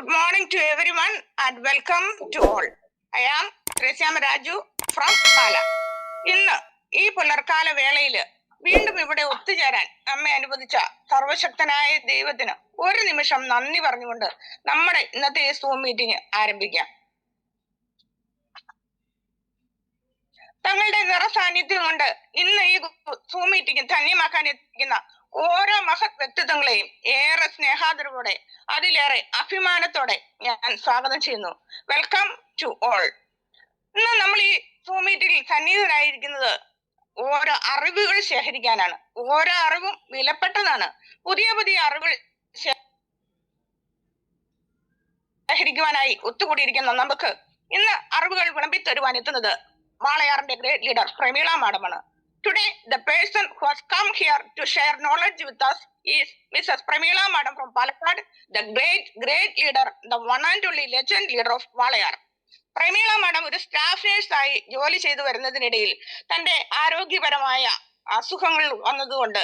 Good morning to everyone and welcome to all. I am Tracyama Raju from Pala. ഇന്ന് ഈ പുലർക്കാല വേളയിൽ വീണ്ടും ഇവിടെ ഒത്തുചേരാൻ നമ്മെ അനുവദിച്ച സർവശക്തനായ ദൈവത്തിന് ഒരു നിമിഷം നന്ദി പറഞ്ഞുകൊണ്ട് നമ്മുടെ ഇന്നത്തെ ഈ സൂം മീറ്റിംഗ് ആരംഭിക്കാം. തങ്ങളുടെ നിറസാന്നിധ്യം കൊണ്ട് ഇന്ന് ഈ സൂം മീറ്റിംഗ് ധന്യമാക്കാൻ എത്തിക്കുന്ന ഓരോ മഹത് വ്യക്തിത്വങ്ങളെയും ഏറെ സ്നേഹാദരവോടെ അതിലേറെ അഭിമാനത്തോടെ ഞാൻ സ്വാഗതം ചെയ്യുന്നു. Welcome to all. ഇന്ന് നമ്മൾ ഈ സൂം മീറ്റിംഗിൽ സന്നിഹിതരായിരിക്കുന്നത് ഓരോ അറിവുകൾ ശേഖരിക്കാനാണ്. ഓരോ അറിവും വിലപ്പെട്ടതാണ്. പുതിയ പുതിയ അറിവുകൾ ശേഖരിക്കുവാനായി ഒത്തുകൂടിയിരിക്കുന്ന നമുക്ക് ഇന്ന് അറിവുകൾ വിളമ്പിത്തരുവാൻ എത്തുന്നത് വാളയാറിന്റെ ഗ്രേറ്റ് ലീഡർ പ്രമീള മാഡമാണ്. Today, the person who has come here to share knowledge with us is Mrs. Pramila Madam from Palakkad, the great leader, the one and only legend leader of Valayar. Pramila madam ഒരു staff നേഴ്സായി ജോലി ചെയ്തു വരുന്നതിനിടയിൽ തന്റെ ആരോഗ്യപരമായ അസുഖങ്ങൾ വന്നതുകൊണ്ട്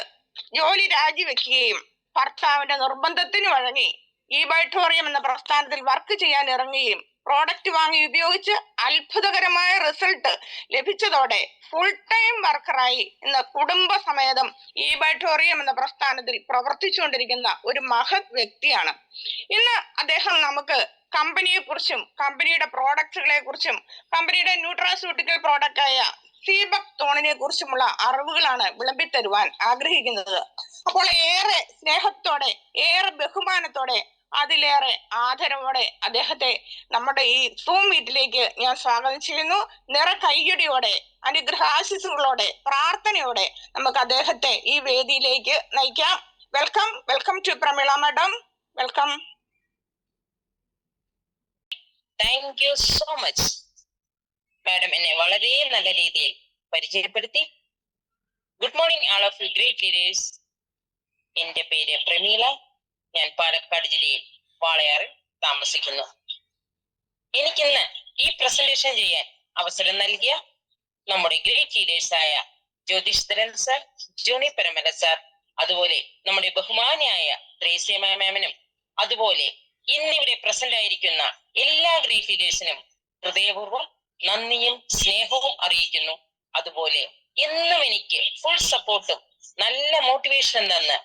ജോലി രാജിവെക്കുകയും ഭർത്താവിന്റെ നിർബന്ധത്തിന് വഴങ്ങി ഈ ബൈറ്റോറിയം എന്ന പ്രസ്ഥാനത്തിൽ വർക്ക് ചെയ്യാൻ ഇറങ്ങുകയും പ്രോഡക്റ്റ് വാങ്ങി ഉപയോഗിച്ച് അത്ഭുതകരമായ റിസൾട്ട് ലഭിച്ചതോടെ ഫുൾ ടൈം വർക്കറായി ഇന്ന് കുടുംബസമേതം ഈ ബൈറ്റോറിയം എന്ന പ്രസ്ഥാനത്തിൽ പ്രവർത്തിച്ചുകൊണ്ടിരിക്കുന്ന ഒരു മഹത് വ്യക്തിയാണ്. ഇന്ന് അദ്ദേഹം നമുക്ക് കമ്പനിയെ കുറിച്ചും കമ്പനിയുടെ പ്രോഡക്റ്റുകളെ കുറിച്ചും കമ്പനിയുടെ ന്യൂട്രാസ്യൂട്ടിക്കൽ പ്രോഡക്റ്റായ സീബക് തോണിനെ കുറിച്ചുമുള്ള അറിവുകളാണ് വിളമ്പിത്തരുവാൻ ആഗ്രഹിക്കുന്നത്. അപ്പോൾ ഏറെ സ്നേഹത്തോടെ ഏറെ ബഹുമാനത്തോടെ അതിലേറെ ആദരവോടെ അദ്ദേഹത്തെ നമ്മുടെ ഈ സൂം മീറ്റിലേക്ക് ഞാൻ സ്വാഗതം ചെയ്യുന്നു. നിറ കൈയടിയോടെ അനുഗ്രഹാശിസുകളോടെ പ്രാർത്ഥനയോടെ നമുക്ക് അദ്ദേഹത്തെ ഈ വേദിയിലേക്ക് നയിക്കാം. Welcome to Pramila madam. Welcome. Thank you so much madam. എന്നെ വളരെ നല്ല രീതിയിൽ പരിചയപ്പെടുത്തി. Good morning all of you great leaders. എന്റെ പേര് പ്രമീള. ഞാൻ പാലക്കാട് ജില്ലയിൽ വാളയാറിൽ താമസിക്കുന്നു. എനിക്കിന്ന് ഈ പ്രസന്റേഷൻ ചെയ്യാൻ അവസരം നൽകിയ നമ്മുടെ ഗ്രേറ്റ് ലീഡേഴ്സായ ജ്യോതിഷ്ധരൻ സാർ, ജോണി പരമല സാർ, അതുപോലെ നമ്മുടെ ബഹുമാനിയായ ത്രേസ്യ മാമിനും അതുപോലെ ഇന്നിവിടെ പ്രസന്റ് ആയിരിക്കുന്ന എല്ലാ ഗ്രേറ്റ് ലീഡേഴ്സിനും ഹൃദയപൂർവ്വം നന്ദിയും സ്നേഹവും അറിയിക്കുന്നു. അതുപോലെ എന്നും എനിക്ക് ഫുൾ സപ്പോർട്ടും നല്ല മോട്ടിവേഷനും തന്ന്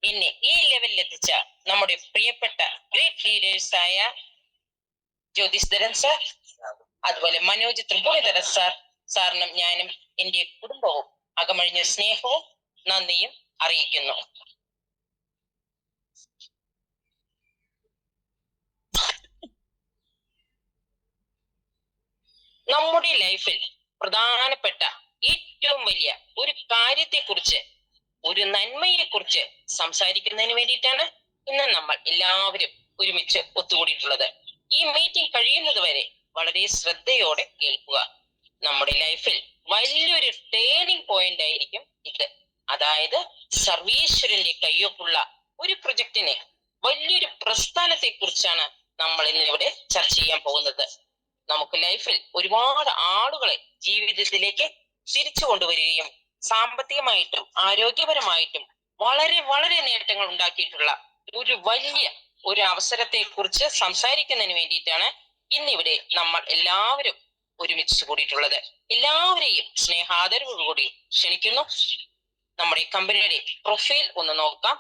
എന്നെ ഈ ലെവലിൽ എത്തിച്ച നമ്മുടെ പ്രിയപ്പെട്ട ഗ്രേറ്റ് ലീഡേഴ്സായ ജ്യോതിഷ്ധരൻ സാർ, അതുപോലെ മനോജ് ത്രിപുരധര സാറിനും ഞാനും എന്റെ കുടുംബവും അകമഴിഞ്ഞ സ്നേഹവും നന്ദിയും അറിയിക്കുന്നു. നമ്മുടെ ലൈഫിൽ പ്രധാനപ്പെട്ട ഏറ്റവും വലിയ ഒരു കാര്യത്തെക്കുറിച്ച്, ഒരു നന്മയെ കുറിച്ച് സംസാരിക്കുന്നതിന് വേണ്ടിയിട്ടാണ് ഇന്ന് നമ്മൾ എല്ലാവരും ഒരുമിച്ച് ഒത്തുകൂടിയിട്ടുള്ളത്. ഈ മീറ്റിംഗ് കഴിയുന്നത് വരെ വളരെ ശ്രദ്ധയോടെ കേൾക്കുക. നമ്മുടെ ലൈഫിൽ വലിയൊരു ടേണിംഗ് പോയിന്റ് ആയിരിക്കും ഇത്. അതായത് സർവീശ്വരന്റെ കയ്യൊപ്പുള്ള ഒരു പ്രൊജക്ടിനെ, വലിയൊരു പ്രസ്ഥാനത്തെ കുറിച്ചാണ് നമ്മൾ ഇന്നിവിടെ ചർച്ച ചെയ്യാൻ പോകുന്നത്. നമുക്ക് ലൈഫിൽ ഒരുപാട് ആളുകളെ ജീവിതത്തിലേക്ക് തിരിച്ചു കൊണ്ടുവരികയും സാമ്പത്തികമായിട്ടും ആരോഗ്യപരമായിട്ടും വളരെ വളരെ നേട്ടങ്ങൾ ഉണ്ടാക്കിയിട്ടുള്ള ഒരു വലിയ ഒരു അവസരത്തെ കുറിച്ച് സംസാരിക്കുന്നതിന് വേണ്ടിയിട്ടാണ് ഇന്നിവിടെ നമ്മൾ എല്ലാവരും ഒരുമിച്ച് കൂടിയിട്ടുള്ളത്. എല്ലാവരെയും സ്നേഹാദരവോടുകൂടി ക്ഷണിക്കുന്നു. നമ്മുടെ കമ്പനിയുടെ പ്രൊഫൈൽ ഒന്ന് നോക്കാം.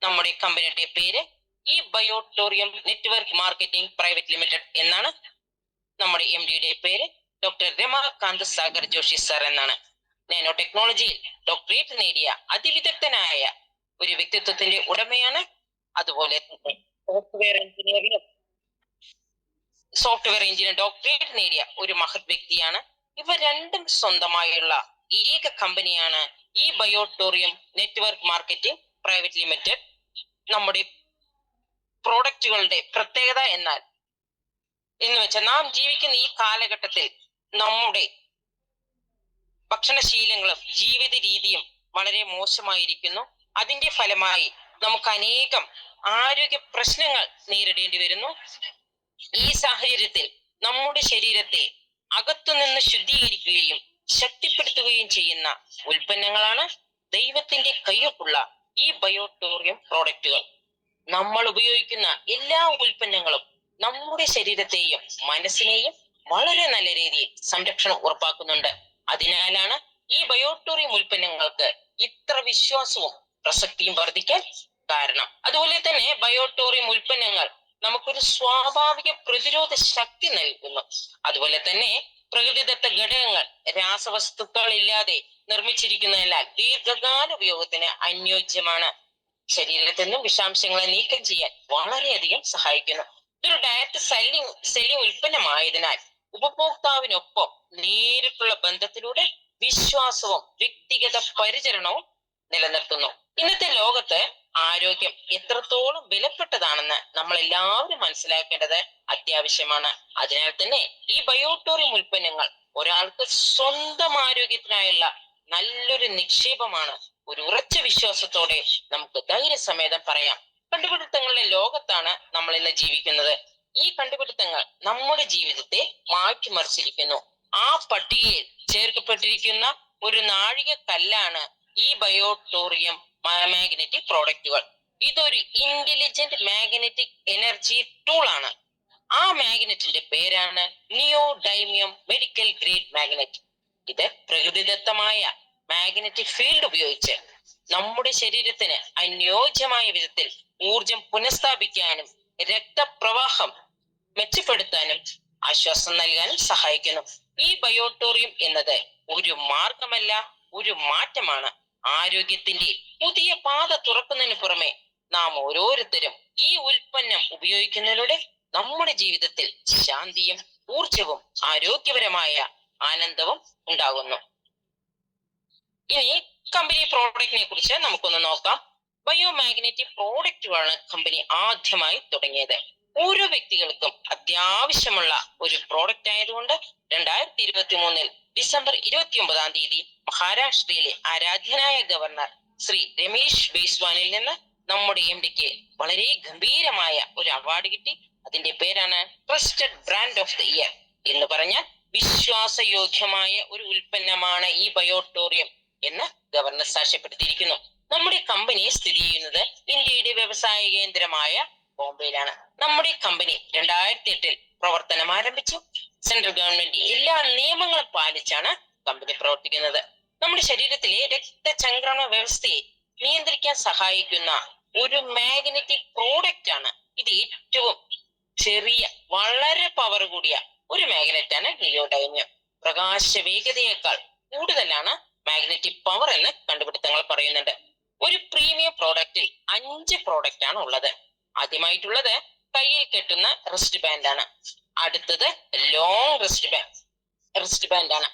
നമ്മുടെ കമ്പനിയുടെ പേര് ഈ ബയോട്ടോറിയം നെറ്റ്വർക്ക് മാർക്കറ്റിംഗ് പ്രൈവറ്റ് ലിമിറ്റഡ് എന്നാണ്. നമ്മുടെ എം ഡിയുടെ പേര് ഡോക്ടർ രമാകാന്ത് സാഗർ ജോഷി സാർ എന്നാണ്. നാനോ ടെക്നോളജിയിൽ ഡോക്ടറേറ്റ് നേടിയ അതിവിദഗ്ധനായ ഒരു വ്യക്തിത്വത്തിന്റെ ഉടമയാണ്. അതുപോലെ തന്നെ സോഫ്റ്റ്വെയർ എഞ്ചിനീയർ ഡോക്ടറേറ്റ് നേടിയ ഒരു മഹത് വ്യക്തിയാണ്. ഇവ രണ്ടും സ്വന്തമായുള്ള ഏക കമ്പനിയാണ് ഈ ബയോട്ടോറിയം നെറ്റ്വർക്ക് മാർക്കറ്റിംഗ് പ്രൈവറ്റ് ലിമിറ്റഡ്. നമ്മുടെ പ്രോഡക്റ്റുകളുടെ പ്രത്യേകത എന്ന് വെച്ചാൽ നാം ജീവിക്കുന്ന ഈ കാലഘട്ടത്തിൽ നമ്മുടെ ഭക്ഷണശീലങ്ങളും ജീവിത രീതിയും വളരെ മോശമായിരിക്കുന്നു. അതിന്റെ ഫലമായി നമുക്ക് അനേകം ആരോഗ്യ പ്രശ്നങ്ങൾ നേരിടേണ്ടി വരുന്നു. ഈ സാഹചര്യത്തിൽ നമ്മുടെ ശരീരത്തെ അകത്തുനിന്ന് ശുദ്ധീകരിക്കുകയും ശക്തിപ്പെടുത്തുകയും ചെയ്യുന്ന ഉൽപ്പന്നങ്ങളാണ് ദൈവത്തിന്റെ കയ്യൊപ്പുള്ള ഈ ബയോട്ടോറിയം പ്രോഡക്റ്റുകൾ. നമ്മൾ ഉപയോഗിക്കുന്ന എല്ലാ ഉൽപ്പന്നങ്ങളും നമ്മുടെ ശരീരത്തെയും മനസ്സിനെയും വളരെ നല്ല രീതിയിൽ സംരക്ഷണം ഉറപ്പാക്കുന്നുണ്ട്. അതിനാലാണ് ഈ ബയോട്ടോറിയം ഉൽപ്പന്നങ്ങൾക്ക് ഇത്ര വിശ്വാസവും പ്രസക്തിയും വർദ്ധിക്കാൻ കാരണം. അതുപോലെ തന്നെ ബയോട്ടോറിയം ഉൽപ്പന്നങ്ങൾ നമുക്കൊരു സ്വാഭാവിക പ്രതിരോധ ശക്തി നൽകുന്നു. അതുപോലെ തന്നെ പ്രകൃതിദത്ത ഘടകങ്ങൾ രാസവസ്തുക്കൾ ഇല്ലാതെ നിർമ്മിച്ചിരിക്കുന്നതിനാൽ ദീർഘകാല ഉപയോഗത്തിന് അനുയോജ്യമാണ്. ശരീരത്തിൽ നിന്നും വിഷാംശങ്ങളെ നീക്കം ചെയ്യാൻ വളരെയധികം സഹായിക്കുന്നു. ഇതൊരു ഡയറക്റ്റ് സെല്ലിംഗ് ഉൽപ്പന്നമായതിനാൽ ഉപഭോക്താവിനൊപ്പം നേരിട്ടുള്ള ബന്ധത്തിലൂടെ വിശ്വാസവും വ്യക്തിഗത പരിചരണവും നിലനിർത്തുന്നു. ഇന്നത്തെ ലോകത്ത് ആരോഗ്യം എത്രത്തോളം വിലപ്പെട്ടതാണെന്ന് നമ്മൾ എല്ലാവരും മനസ്സിലാക്കേണ്ടത് അത്യാവശ്യമാണ്. അതിനാൽ തന്നെ ഈ ബയോട്ടോറിയം ഉൽപ്പന്നങ്ങൾ ഒരാൾക്ക് സ്വന്തം ആരോഗ്യത്തിനായുള്ള നല്ലൊരു നിക്ഷേപമാണ്. ഒരു ഉറച്ച വിശ്വാസത്തോടെ നമുക്ക് ധൈര്യസമേതം പറയാം, കണ്ടുപിടുത്തങ്ങളുടെ ലോകത്താണ് നമ്മൾ ഇന്ന് ജീവിക്കുന്നത്. ഈ കണ്ടുപിടുത്തങ്ങൾ നമ്മുടെ ജീവിതത്തെ മാറ്റിമറിച്ചിരിക്കുന്നു. ആ പട്ടികയിൽ ചേർക്കപ്പെട്ടിരിക്കുന്ന ഒരു നാഴികക്കല്ലാണ് ഈ ബയോട്ടോറിയം മാഗ്നറ്റിക് പ്രോഡക്റ്റുകൾ. ഇതൊരു ഇന്റലിജന്റ് മാഗ്നറ്റിക് എനർജി ടൂൾ ആണ്. ആ മാഗ്നറ്റിന്റെ പേരാണ് നിയോഡൈമിയം മെഡിക്കൽ ഗ്രേഡ് മാഗ്നറ്റ്. ഇത് പ്രകൃതിദത്തമായ മാഗ്നറ്റിക് ഫീൽഡ് ഉപയോഗിച്ച് നമ്മുടെ ശരീരത്തിന് അനുയോജ്യമായ വിധത്തിൽ ഊർജം പുനഃസ്ഥാപിക്കാനും രക്തപ്രവാഹം മെച്ചപ്പെടുത്താനും ആശ്വാസം നൽകാനും സഹായിക്കുന്നു. ഈ ബയോട്ടോറിയം എന്നത് ഒരു മാർഗമല്ല, ഒരു മാറ്റമാണ്. ആരോഗ്യത്തിന്റെ പുതിയ പാത തുറക്കുന്നതിന് പുറമെ നാം ഓരോരുത്തരും ഈ ഉൽപ്പന്നം ഉപയോഗിക്കുന്നതിലൂടെ നമ്മുടെ ജീവിതത്തിൽ ശാന്തിയും ഊർജവും ആരോഗ്യപരമായ ആനന്ദവും ഉണ്ടാകുന്നു. ഇനി കമ്പനി പ്രോഡക്റ്റിനെ കുറിച്ച് നമുക്കൊന്ന് നോക്കാം. ബയോമാഗ്നറ്റിക് പ്രോഡക്റ്റുകളാണ് കമ്പനി ആദ്യമായി തുടങ്ങിയത്. ഓരോ വ്യക്തികൾക്കും അത്യാവശ്യമുള്ള ഒരു പ്രോഡക്റ്റ് ആയതുകൊണ്ട് 2023 ഡിസംബർ 29 മഹാരാഷ്ട്രയിലെ ആരാധ്യനായ ഗവർണർ ശ്രീ രമേശ് ബൈസ്വാനിൽ നിന്ന് നമ്മുടെ MDക്ക് വളരെ ഗംഭീരമായ ഒരു അവാർഡ് കിട്ടി. അതിന്റെ പേരാണ് trusted brand of the year. എന്ന് പറഞ്ഞാൽ വിശ്വാസയോഗ്യമായ ഒരു ഉൽപ്പന്നമാണ് ഈ ബയോട്ടോറിയം എന്ന് ഗവർണർ സാക്ഷ്യപ്പെടുത്തിയിരിക്കുന്നു. നമ്മുടെ കമ്പനി സ്ഥിതി ചെയ്യുന്നത് ഇന്ത്യയുടെ വ്യവസായ കേന്ദ്രമായ ബോംബെയിലാണ്. നമ്മുടെ കമ്പനി 2008 പ്രവർത്തനം ആരംഭിച്ചു. സെൻട്രൽ ഗവൺമെന്റ് എല്ലാ നിയമങ്ങളും പാലിച്ചാണ് കമ്പനി പ്രവർത്തിക്കുന്നത്. നമ്മുടെ ശരീരത്തിലെ രക്തചംക്രമണ വ്യവസ്ഥയെ നിയന്ത്രിക്കാൻ സഹായിക്കുന്ന ഒരു മാഗ്നറ്റിക് പ്രോഡക്റ്റ് ആണ് ഇത്. ഏറ്റവും ചെറിയ വളരെ പവർ കൂടിയ ഒരു മാഗ്നറ്റ് ആണ് നിയോഡൈമിയം. പ്രകാശ വേഗതയേക്കാൾ കൂടുതലാണ് മാഗ്നറ്റിക് പവർ എന്ന് കണ്ടുപിടുത്തങ്ങൾ പറയുന്നുണ്ട്. ഒരു പ്രീമിയം പ്രോഡക്റ്റിൽ 5 പ്രോഡക്റ്റ് ആണ് ഉള്ളത്. ആദ്യമായിട്ടുള്ളത് കയ്യിൽ കെട്ടുന്ന റിസ്റ്റ് ബാൻഡ് ആണ്. അടുത്തത് ലോങ് റിസ്റ്റ് ബാൻഡ് ആണ്.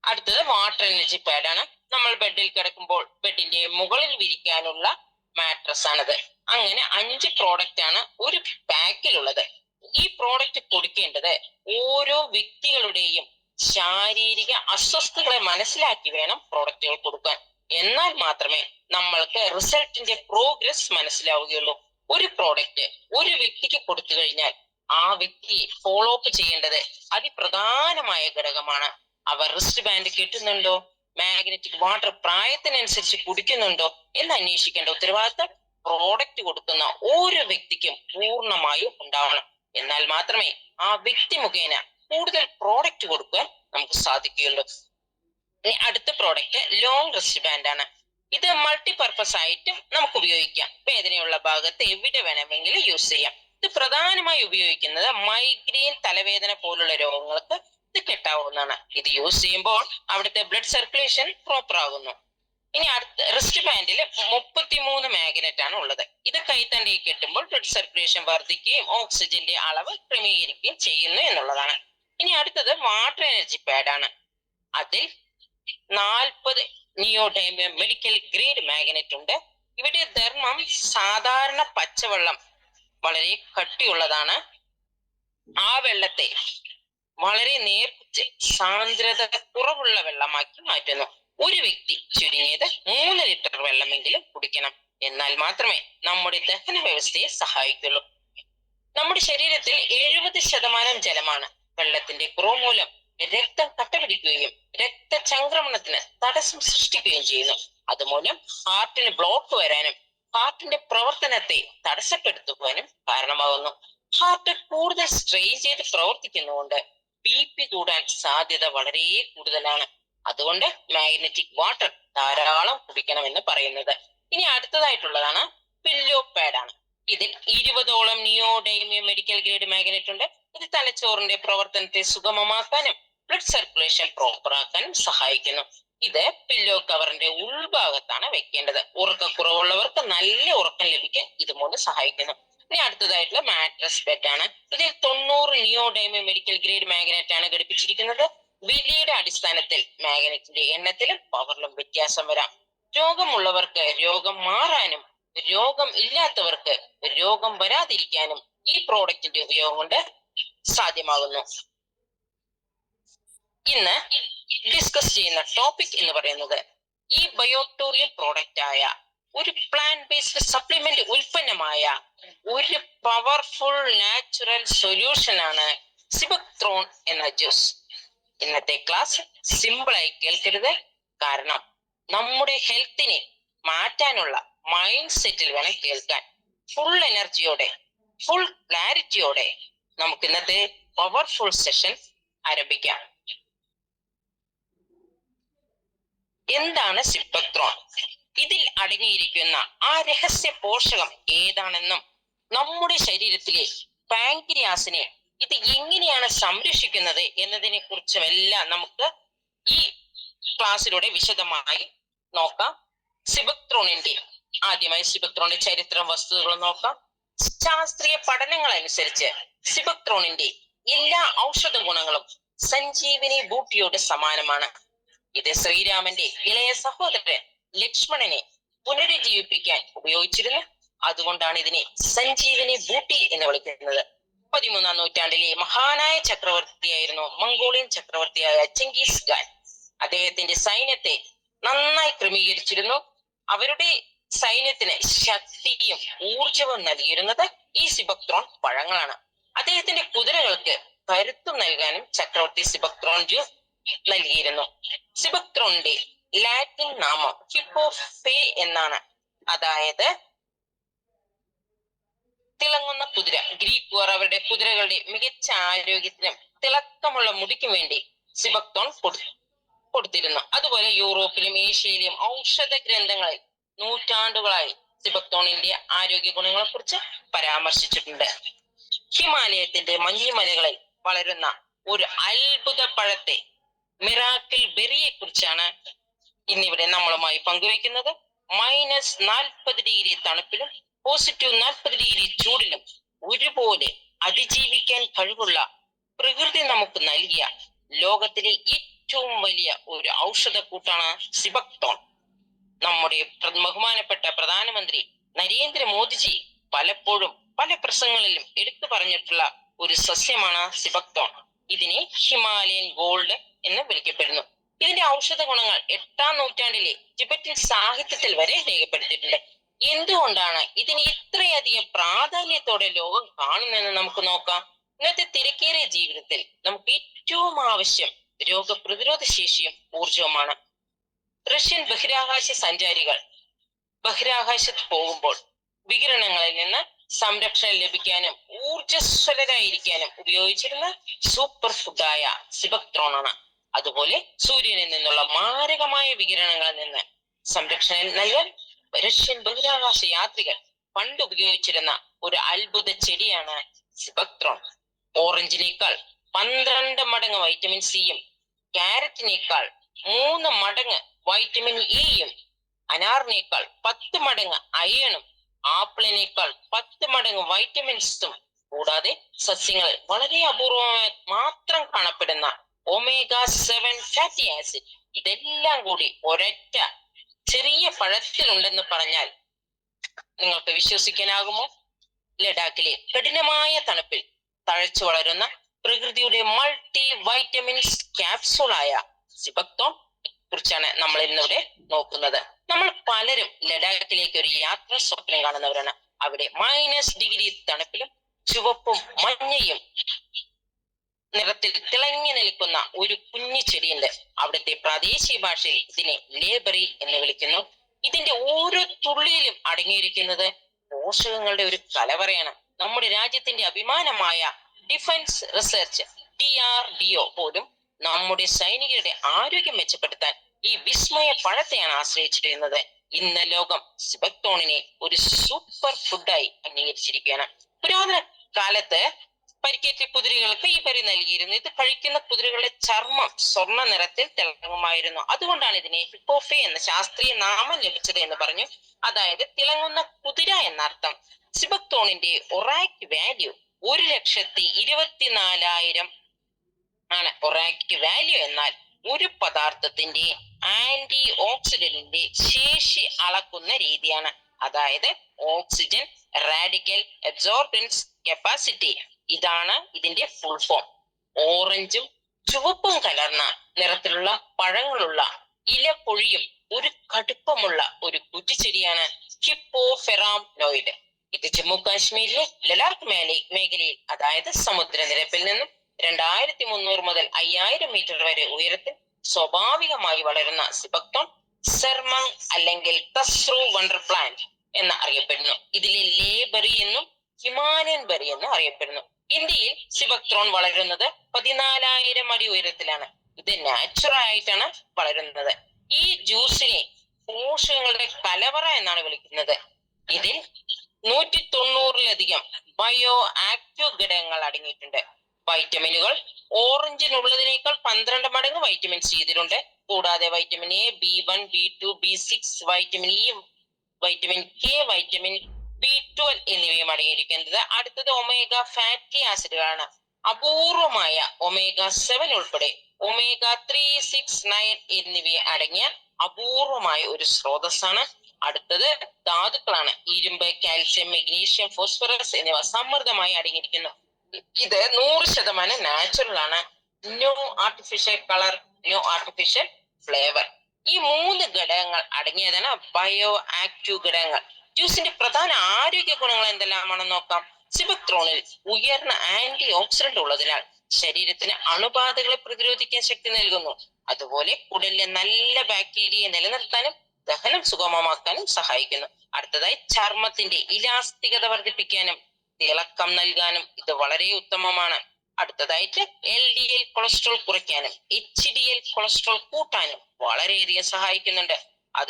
അടുത്തത് വാട്ടർ എനർജി പാഡ് ആണ്. നമ്മൾ ബെഡിൽ കിടക്കുമ്പോൾ ബെഡിന്റെ മുകളിൽ വിരിക്കാനുള്ള മാട്രസ് ആണത്. അങ്ങനെ 5 പ്രോഡക്റ്റ് ആണ് ഒരു പാക്കിലുള്ളത്. ഈ പ്രോഡക്റ്റ് കൊടുക്കേണ്ടത് ഓരോ വ്യക്തികളുടെയും ശാരീരിക അസ്വസ്ഥതകളെ മനസ്സിലാക്കി വേണം പ്രോഡക്റ്റുകൾ കൊടുക്കാൻ. എന്നാൽ മാത്രമേ നമ്മൾക്ക് റിസൾട്ടിന്റെ പ്രോഗ്രസ് മനസ്സിലാവുകയുള്ളൂ. ഒരു പ്രോഡക്റ്റ് ഒരു വ്യക്തിക്ക് കൊടുത്തു കഴിഞ്ഞാൽ ആ വ്യക്തിയെ ഫോളോ അപ്പ് ചെയ്യേണ്ടത് അതിപ്രധാനമായ ഘടകമാണ്. അവർ റിസ്റ്റ് ബാൻഡ് കെട്ടുന്നുണ്ടോ, മാഗ്നറ്റിക് വാട്ടർ പ്രായത്തിനനുസരിച്ച് കുടിക്കുന്നുണ്ടോ എന്ന് അന്വേഷിക്കേണ്ട ഉത്തരവാദിത്തം പ്രോഡക്റ്റ് കൊടുക്കുന്ന ഓരോ വ്യക്തിക്കും പൂർണ്ണമായും ഉണ്ടാവണം. എന്നാൽ മാത്രമേ ആ വ്യക്തി മുഖേന കൂടുതൽ പ്രോഡക്റ്റ് കൊടുക്കാൻ നമുക്ക് സാധിക്കുകയുള്ളൂ. ഇനി അടുത്ത പ്രോഡക്റ്റ് ലോങ് റിസ്റ്റ് ബാൻഡ് ആണ്. ഇത് മൾട്ടിപർപ്പസ് ആയിട്ടും നമുക്ക് ഉപയോഗിക്കാം. വേദനയുള്ള ഭാഗത്ത് എവിടെ വേണമെങ്കിലും യൂസ് ചെയ്യാം. ഇത് പ്രധാനമായി ഉപയോഗിക്കുന്നത് മൈഗ്രെയിൻ, തലവേദന പോലുള്ള രോഗങ്ങൾക്ക് ഇത് കെട്ടാവുന്നതാണ്. ഇത് യൂസ് ചെയ്യുമ്പോൾ അവിടുത്തെ ബ്ലഡ് സർക്കുലേഷൻ പ്രോപ്പർ ആകുന്നു. ഇനി അടുത്ത റിസ്റ്റ് ബാൻഡിൽ 33 മാഗ്നറ്റ് ആണ് ഉള്ളത്. ഇത് കൈത്തണ്ടയിൽ കെട്ടുമ്പോൾ ബ്ലഡ് സർക്കുലേഷൻ വർദ്ധിക്കുകയും ഓക്സിജന്റെ അളവ് ക്രമീകരിക്കുകയും ചെയ്യുന്നു എന്നുള്ളതാണ്. ഇനി അടുത്തത് വാട്ടർ എനർജി പാഡ് ആണ്. അതിൽ 40 നിയോഡൈമിയം മെഡിക്കൽ ഗ്രേഡ് മാഗ്നറ്റ് ഉണ്ട്. ഇവിടെ ധർമ്മം സാധാരണ പച്ചവെള്ളം വളരെ കട്ടിയുള്ളതാണ്. ആ വെള്ളത്തെ വളരെ നേർപ്പിച്ച് സാന്ദ്രത കുറവുള്ള വെള്ളമാക്കി മാറ്റുന്നു. ഒരു വ്യക്തി ചുരുങ്ങിയത് 3 ലിറ്റർ വെള്ളമെങ്കിലും കുടിക്കണം. എന്നാൽ മാത്രമേ നമ്മുടെ ദഹന വ്യവസ്ഥയെ സഹായിക്കുള്ളൂ. നമ്മുടെ ശരീരത്തിൽ 70% ജലമാണ്. വെള്ളത്തിന്റെ കുറവ് മൂലം രക്തം കട്ടപിടിക്കുകയും രക്തചംക്രമണത്തിന് തടസ്സം സൃഷ്ടിക്കുകയും ചെയ്യുന്നു. അതുമൂലം ഹാർട്ടിന് ബ്ലോക്ക് വരാനും ഹാർട്ടിന്റെ പ്രവർത്തനത്തെ തടസ്സപ്പെടുത്തുവാനും കാരണമാകുന്നു. ഹാർട്ട് കൂടുതൽ സ്ട്രെയിൻ ചെയ്ത് പ്രവർത്തിക്കുന്നതുകൊണ്ട് BP കൂടാൻ സാധ്യത വളരെ കൂടുതലാണ്. അതുകൊണ്ട് മാഗ്നറ്റിക് വാട്ടർ ധാരാളം കുടിക്കണമെന്ന് പറയുന്നത്. ഇനി അടുത്തതായിട്ടുള്ളതാണ് പില്ലോ പാഡ് ആണ്. ഇതിൽ 20ഓളം നിയോഡൈമിയം മെഡിക്കൽ ഗ്രേഡ് മാഗ്നറ്റ് ഉണ്ട്. ഇത് തലച്ചോറിന്റെ പ്രവർത്തനത്തെ സുഗമമാക്കാനും ബ്ലഡ് സർക്കുലേഷൻ പ്രോപ്പർ ആക്കാനും സഹായിക്കുന്നു. ഇത് പില്ലോ കവറിന്റെ ഉൾഭാഗത്താണ് വെക്കേണ്ടത്. ഉറക്കക്കുറവുള്ളവർക്ക് നല്ല ഉറക്കം ലഭിക്കാൻ ഇതുകൊണ്ട് സഹായിക്കുന്നു. ഇനി അടുത്തതായിട്ടുള്ള മാട്രസ് ബെഡ് ആണ്. ഇതിൽ 90 നിയോഡൈമിയം മെഡിക്കൽ ഗ്രേഡ് മാഗ്നറ്റ് ആണ് ഘടിപ്പിച്ചിരിക്കുന്നത്. വിലയുടെ അടിസ്ഥാനത്തിൽ മാഗ്നറ്റിന്റെ എണ്ണത്തിലും പവറിലും വ്യത്യാസം വരാം. രോഗമുള്ളവർക്ക് രോഗം മാറാനും രോഗം ഇല്ലാത്തവർക്ക് രോഗം വരാതിരിക്കാനും ഈ പ്രോഡക്റ്റിന്റെ ഉപയോഗം കൊണ്ട് സാധ്യമാകുന്നു. ഇന്ന് ഡിസ്കസ് ചെയ്യുന്ന ടോപ്പിക് എന്ന് പറയുന്നത് ഈ ബയോട്ടോറിയം പ്രോഡക്റ്റ് ആയ ഒരു പ്ലാന്റ് ബേസ്ഡ് സപ്ലിമെന്റ് ഉൽപ്പന്നമായ ഒരു പവർഫുൾ നാച്ചുറൽ സൊല്യൂഷൻ ആണ് സിബക്ത്രോൺ എന്ന ജ്യൂസ്. ഇന്നത്തെ ക്ലാസ് സിമ്പിൾ ആയി കേൾക്കരുത്. കാരണം നമ്മുടെ ഹെൽത്തിനെ മാറ്റാനുള്ള മൈൻഡ് സെറ്റിൽ വേണം കേൾക്കാൻ. ഫുൾ എനർജിയോടെ ഫുൾ ക്ലാരിറ്റിയോടെ നമുക്ക് ഇന്നത്തെ പവർഫുൾ സെഷൻ ആരംഭിക്കാം. എന്താണ് സിബക്ത്രോൺ? ഇതിൽ അടങ്ങിയിരിക്കുന്ന ആ രഹസ്യ പോഷകം ഏതാണെന്നും നമ്മുടെ ശരീരത്തിലെ പാൻക്രിയാസിനെ ഇത് എങ്ങനെയാണ് സംരക്ഷിക്കുന്നത് എന്നതിനെ കുറിച്ചുമെല്ലാം നമുക്ക് ഈ ക്ലാസ്സിലൂടെ വിശദമായി നോക്കാം. ആദ്യമായി സിബക്ത്രോണിന്റെ ചരിത്രം, വസ്തുതകൾ നോക്കാം. ശാസ്ത്രീയ പഠനങ്ങൾ അനുസരിച്ച് സിബക്ത്രോണിന്റെ എല്ലാ ഔഷധ ഗുണങ്ങളും സഞ്ജീവനി ബൂട്ടിയോട് സമാനമാണ്. ഇത് ശ്രീരാമന്റെ ഇളയ സഹോദരൻ ലക്ഷ്മണനെ പുനരുജ്ജീവിപ്പിക്കാൻ ഉപയോഗിച്ചിരുന്നു. അതുകൊണ്ടാണ് ഇതിനെ സഞ്ജീവനി ബൂട്ടി എന്ന് വിളിക്കുന്നത്. 13-ാം നൂറ്റാണ്ടിലെ മഹാനായ ചക്രവർത്തിയായിരുന്നു മംഗോളിയൻ ചക്രവർത്തിയായ ചെങ്കിസ് ഖാൻ. അദ്ദേഹത്തിന്റെ സൈന്യത്തെ നന്നായി ക്രമീകരിച്ചിരുന്നു. അവരുടെ സൈന്യത്തിന് ശക്തിയും ഊർജവും നൽകിയിരുന്നത് ഈ സിബക്ത്രോൺ പഴങ്ങളാണ്. അദ്ദേഹത്തിന്റെ കുതിരകൾക്ക് കരുത്തും നൽകാനും ചക്രവർത്തി സിബക്ത്രോൺ ജ്യൂസ് നൽകിയിരുന്നു. സിബക്ത്രോണിന്റെ ലാറ്റിൻ നാമം ഹിപ്പോഫേ എന്നാണ്. അതായത് തിളങ്ങുന്ന കുതിര. ഗ്രീക്കുകാർ അവരുടെ കുതിരകളുടെ മികച്ച ആരോഗ്യത്തിനും തിളക്കമുള്ള മുടിക്കും വേണ്ടി സിബക്ത്രോൺ കൊടുത്തിരുന്നു. അതുപോലെ യൂറോപ്പിലും ഏഷ്യയിലും ഔഷധ ഗ്രന്ഥങ്ങളിൽ നൂറ്റാണ്ടുകളായി സിബക്ത്രോണിന്റെ ആരോഗ്യ ഗുണങ്ങളെ കുറിച്ച് പരാമർശിച്ചിട്ടുണ്ട്. ഹിമാലയത്തിന്റെ മഞ്ഞുമലകളിൽ വളരുന്ന ഒരു അത്ഭുത പഴത്തെ, മിറാക്കിൾ ബെറിയെ കുറിച്ചാണ് ഇന്നിവിടെ നമ്മളുമായി പങ്കുവയ്ക്കുന്നത്. -40 തണുപ്പിലും +40 ചൂടിലും ഒരുപോലെ അതിജീവിക്കാൻ കഴിവുള്ള പ്രകൃതി നമുക്ക് നൽകിയ ലോകത്തിലെ ഏറ്റവും വലിയ ഒരു ഔഷധക്കൂട്ടാണ് സിബക്ത്രോൺ. നമ്മുടെ ബഹുമാനപ്പെട്ട പ്രധാനമന്ത്രി നരേന്ദ്രമോദിജി പലപ്പോഴും പല പ്രസംഗങ്ങളിലും എടുത്തു പറഞ്ഞിട്ടുള്ള ഒരു സസ്യമാണ് സിബക്ത്രോൺ. ഇതിനെ ഹിമാലയൻ ഗോൾഡ് എന്ന് വിളിക്കപ്പെടുന്നു. ഇതിന്റെ ഔഷധ ഗുണങ്ങൾ 8-ാം നൂറ്റാണ്ടിലെ ടിബറ്റൻ സാഹിത്യത്തിൽ വരെ രേഖപ്പെടുത്തിയിട്ടുണ്ട്. എന്തുകൊണ്ടാണ് ഇതിന് ഇത്രയധികം പ്രാധാന്യത്തോടെ ലോകം കാണുന്നതെന്ന് നമുക്ക് നോക്കാം. ഇന്നത്തെ തിരക്കേറിയ ജീവിതത്തിൽ നമുക്ക് ഏറ്റവും ആവശ്യം രോഗപ്രതിരോധ ശേഷിയും ഊർജവുമാണ്. റഷ്യൻ ബഹിരാകാശ സഞ്ചാരികൾ ബഹിരാകാശത്ത് പോകുമ്പോൾ വികിരണങ്ങളിൽ നിന്ന് സംരക്ഷണം ലഭിക്കാനും ഊർജസ്വലരായിരിക്കാനും ഉപയോഗിച്ചിരുന്ന സൂപ്പർ ഫുഡായ സിബക്ത്രോൺ ആണ്. അതുപോലെ സൂര്യനിൽ നിന്നുള്ള മാരകമായ വികിരണങ്ങളിൽ നിന്ന് സംരക്ഷണം നൽകാൻ റഷ്യൻ ബഹിരാകാശ യാത്രികർ പണ്ട് ഉപയോഗിച്ചിരുന്ന ഒരു അത്ഭുത ചെടിയാണ് സിബക്ത്രോൺ. ഓറഞ്ചിനേക്കാൾ 12 മടങ്ങ് വൈറ്റമിൻ സിയും ക്യാരറ്റിനേക്കാൾ 3 മടങ്ങ് വൈറ്റമിൻ ഇയും അനാറിനേക്കാൾ 10 മടങ്ങ് അയണും ആപ്പിളിനേക്കാൾ 10 മടങ്ങ് വൈറ്റമിൻസും കൂടാതെ സസ്യങ്ങളിൽ വളരെ അപൂർവമായി മാത്രം കാണപ്പെടുന്ന omega-7 ഫാറ്റി ആസിഡ്, ഇതെല്ലാം കൂടി ഒരൊറ്റ ചെറിയ പഴത്തിലുണ്ടെന്ന് പറഞ്ഞാൽ നിങ്ങൾക്ക് വിശ്വസിക്കാനാകുമോ? ലഡാക്കിലെ കഠിനമായ തണുപ്പിൽ തഴച്ചു വളരുന്ന പ്രകൃതിയുടെ മൾട്ടി വൈറ്റമിൻസ് ക്യാപ്സൂളായ സിബക്ത്രോൺ കുറിച്ചാണ് നമ്മൾ ഇന്നിവിടെ നോക്കുന്നത്. നമ്മൾ പലരും ലഡാക്കിലേക്ക് ഒരു യാത്ര സ്വപ്നം കാണുന്നവരാണ്. അവിടെ -10 തണുപ്പിലും ചുവപ്പും മഞ്ഞയും നിറത്തിൽ തിളങ്ങി നിൽക്കുന്ന ഒരു കുഞ്ഞു ചെടിയുണ്ട്. അവിടുത്തെ പ്രാദേശിക ഭാഷയിൽ ഇതിനെ ലേബറി എന്ന് വിളിക്കുന്നു. ഇതിന്റെ ഓരോ തുള്ളിയിലും അടങ്ങിയിരിക്കുന്നത് പോഷകങ്ങളുടെ ഒരു കലവറയാണ്. നമ്മുടെ രാജ്യത്തിന്റെ അഭിമാനമായ ഡിഫൻസ് റിസർച്ച് DRDO പോലും നമ്മുടെ സൈനികരുടെ ആരോഗ്യം മെച്ചപ്പെടുത്താൻ ഈ വിസ്മയ പഴത്തെയാണ് ആശ്രയിച്ചിരുന്നത്. ഇന്ന് ലോകം സിബക്തോണിനെ ഒരു സൂപ്പർ ഫുഡായി അംഗീകരിച്ചിരിക്കുകയാണ്. പുരാതന കാലത്ത് പരിക്കേറ്റ കുതിരകൾക്ക് ഈ ബെറി നൽകിയിരുന്നു. ഇത് കഴിക്കുന്ന കുതിരകളുടെ ചർമ്മം സ്വർണ്ണ നിറത്തിൽ തിളങ്ങുമായിരുന്നു. അതുകൊണ്ടാണ് ഇതിനെ ഹിപ്പോഫെ എന്ന ശാസ്ത്രീയ നാമം ലഭിച്ചത് എന്ന് പറഞ്ഞു. അതായത് തിളങ്ങുന്ന കുതിര എന്നർത്ഥം. സിബക്തോണിന്റെ ഒറാക്ട് വാല്യൂ 1,24,000 ആണ്. ഒറാക്ട് വാല്യൂ എന്നാൽ ഒരു പദാർത്ഥത്തിന്റെ ആന്റി ഓക്സിഡന്റിന്റെ ശേഷി അളക്കുന്ന രീതിയാണ്. അതായത് ഓക്സിജൻ റാഡിക്കൽ അബ്സോർബൻസ് കപ്പാസിറ്റി. ഇതാണ് ഇതിന്റെ ഫുൾ ഫോം. ഓറഞ്ചും ചുവപ്പും കലർന്ന നിറത്തിലുള്ള പഴങ്ങളുള്ള ഇലപ്പൊഴിയും ഒരു കടുപ്പമുള്ള ഒരു കുറ്റിച്ചെടിയാണ് ഹിപ്പോഫെറാംനോയിഡ്. ഇത് ജമ്മു കാശ്മീരിലെ ലഡാക്ക് മേഖലയിൽ, അതായത് സമുദ്രനിരപ്പിൽ നിന്നും 2300 മുതൽ 5000 മീറ്റർ വരെ ഉയരത്തിൽ സ്വാഭാവികമായി വളരുന്ന സിബക്തോൺ സെർമങ് അല്ലെങ്കിൽ തസ്രു വണ്ടർ പ്ലാന്റ് എന്ന് അറിയപ്പെടുന്നു. ഇതിലെ ലേബറി എന്നും ഹിമാലയൻ ബെറി എന്നും അറിയപ്പെടുന്നു. ഇന്ത്യയിൽ സിബക്ത്രോൺ വളരുന്നത് 14,000 അടി ഉയരത്തിലാണ്. ഇത് നാച്ചുറൽ ആയിട്ടാണ് വളരുന്നത്. ഈ ജ്യൂസിനെ പോഷകങ്ങളുടെ കലവറ എന്നാണ് വിളിക്കുന്നത്. ഇതിൽ 190-ലധികം ബയോ ആക്റ്റീവ് ഘടകങ്ങൾ അടങ്ങിയിട്ടുണ്ട്. വൈറ്റമിനുകൾ ഓറഞ്ചിനുള്ളതിനേക്കാൾ 12 മടങ്ങ് വൈറ്റമിൻ സി ഇതിലുണ്ട്. കൂടാതെ vitamin A, B1, B2, B6, vitamin E, vitamin K, vitamin B12 എന്നിവയും അടങ്ങിയിരിക്കുന്നത്. അടുത്തത് ഒമേഗ ഫാറ്റി ആസിഡുകളാണ്. അപൂർവമായ ഒമേഗ 7 ഉൾപ്പെടെ ഒമേഗ 3, 6, 9 എന്നിവയെ അടങ്ങിയ അപൂർവമായ ഒരു സ്രോതസ്സാണ്. അടുത്തത് ധാതുക്കളാണ്. ഇരുമ്പ്, കാൽസ്യം, മഗ്നീഷ്യം, ഫോസ്ഫറസ് എന്നിവ സമൃദ്ധമായി അടങ്ങിയിരിക്കുന്നു. ഇത് 100% നാച്ചുറൽ ആണ്. No artificial colour, no artificial flavour. ഈ 3 ഘടകങ്ങൾ അടങ്ങിയതാണ് ബയോ ആക്റ്റീവ് ഘടകങ്ങൾ. ജ്യൂസിന്റെ പ്രധാന ആരോഗ്യ ഗുണങ്ങൾ എന്തെല്ലാമാണെന്ന് നോക്കാം. സിബക്ത്രോണിൽ ഉയർന്ന ആന്റി ഓക്സിഡന്റ് ഉള്ളതിനാൽ ശരീരത്തിന് അണുബാധകളെ പ്രതിരോധിക്കാൻ ശക്തി നൽകുന്നു. അതുപോലെ കുടലിലെ നല്ല ബാക്ടീരിയയെ നിലനിർത്താനും ദഹനം സുഗമമാക്കാനും സഹായിക്കുന്നു. അടുത്തതായി ചർമ്മത്തിന്റെ ഇലാസ്തികത വർദ്ധിപ്പിക്കാനും തിളക്കം നൽകാനും ഇത് വളരെ ഉത്തമമാണ്. അടുത്തതായിട്ട് LDL കൊളസ്ട്രോൾ കുറയ്ക്കാനും HDL കൊളസ്ട്രോൾ കൂട്ടാനും വളരെയധികം സഹായിക്കുന്നുണ്ട്.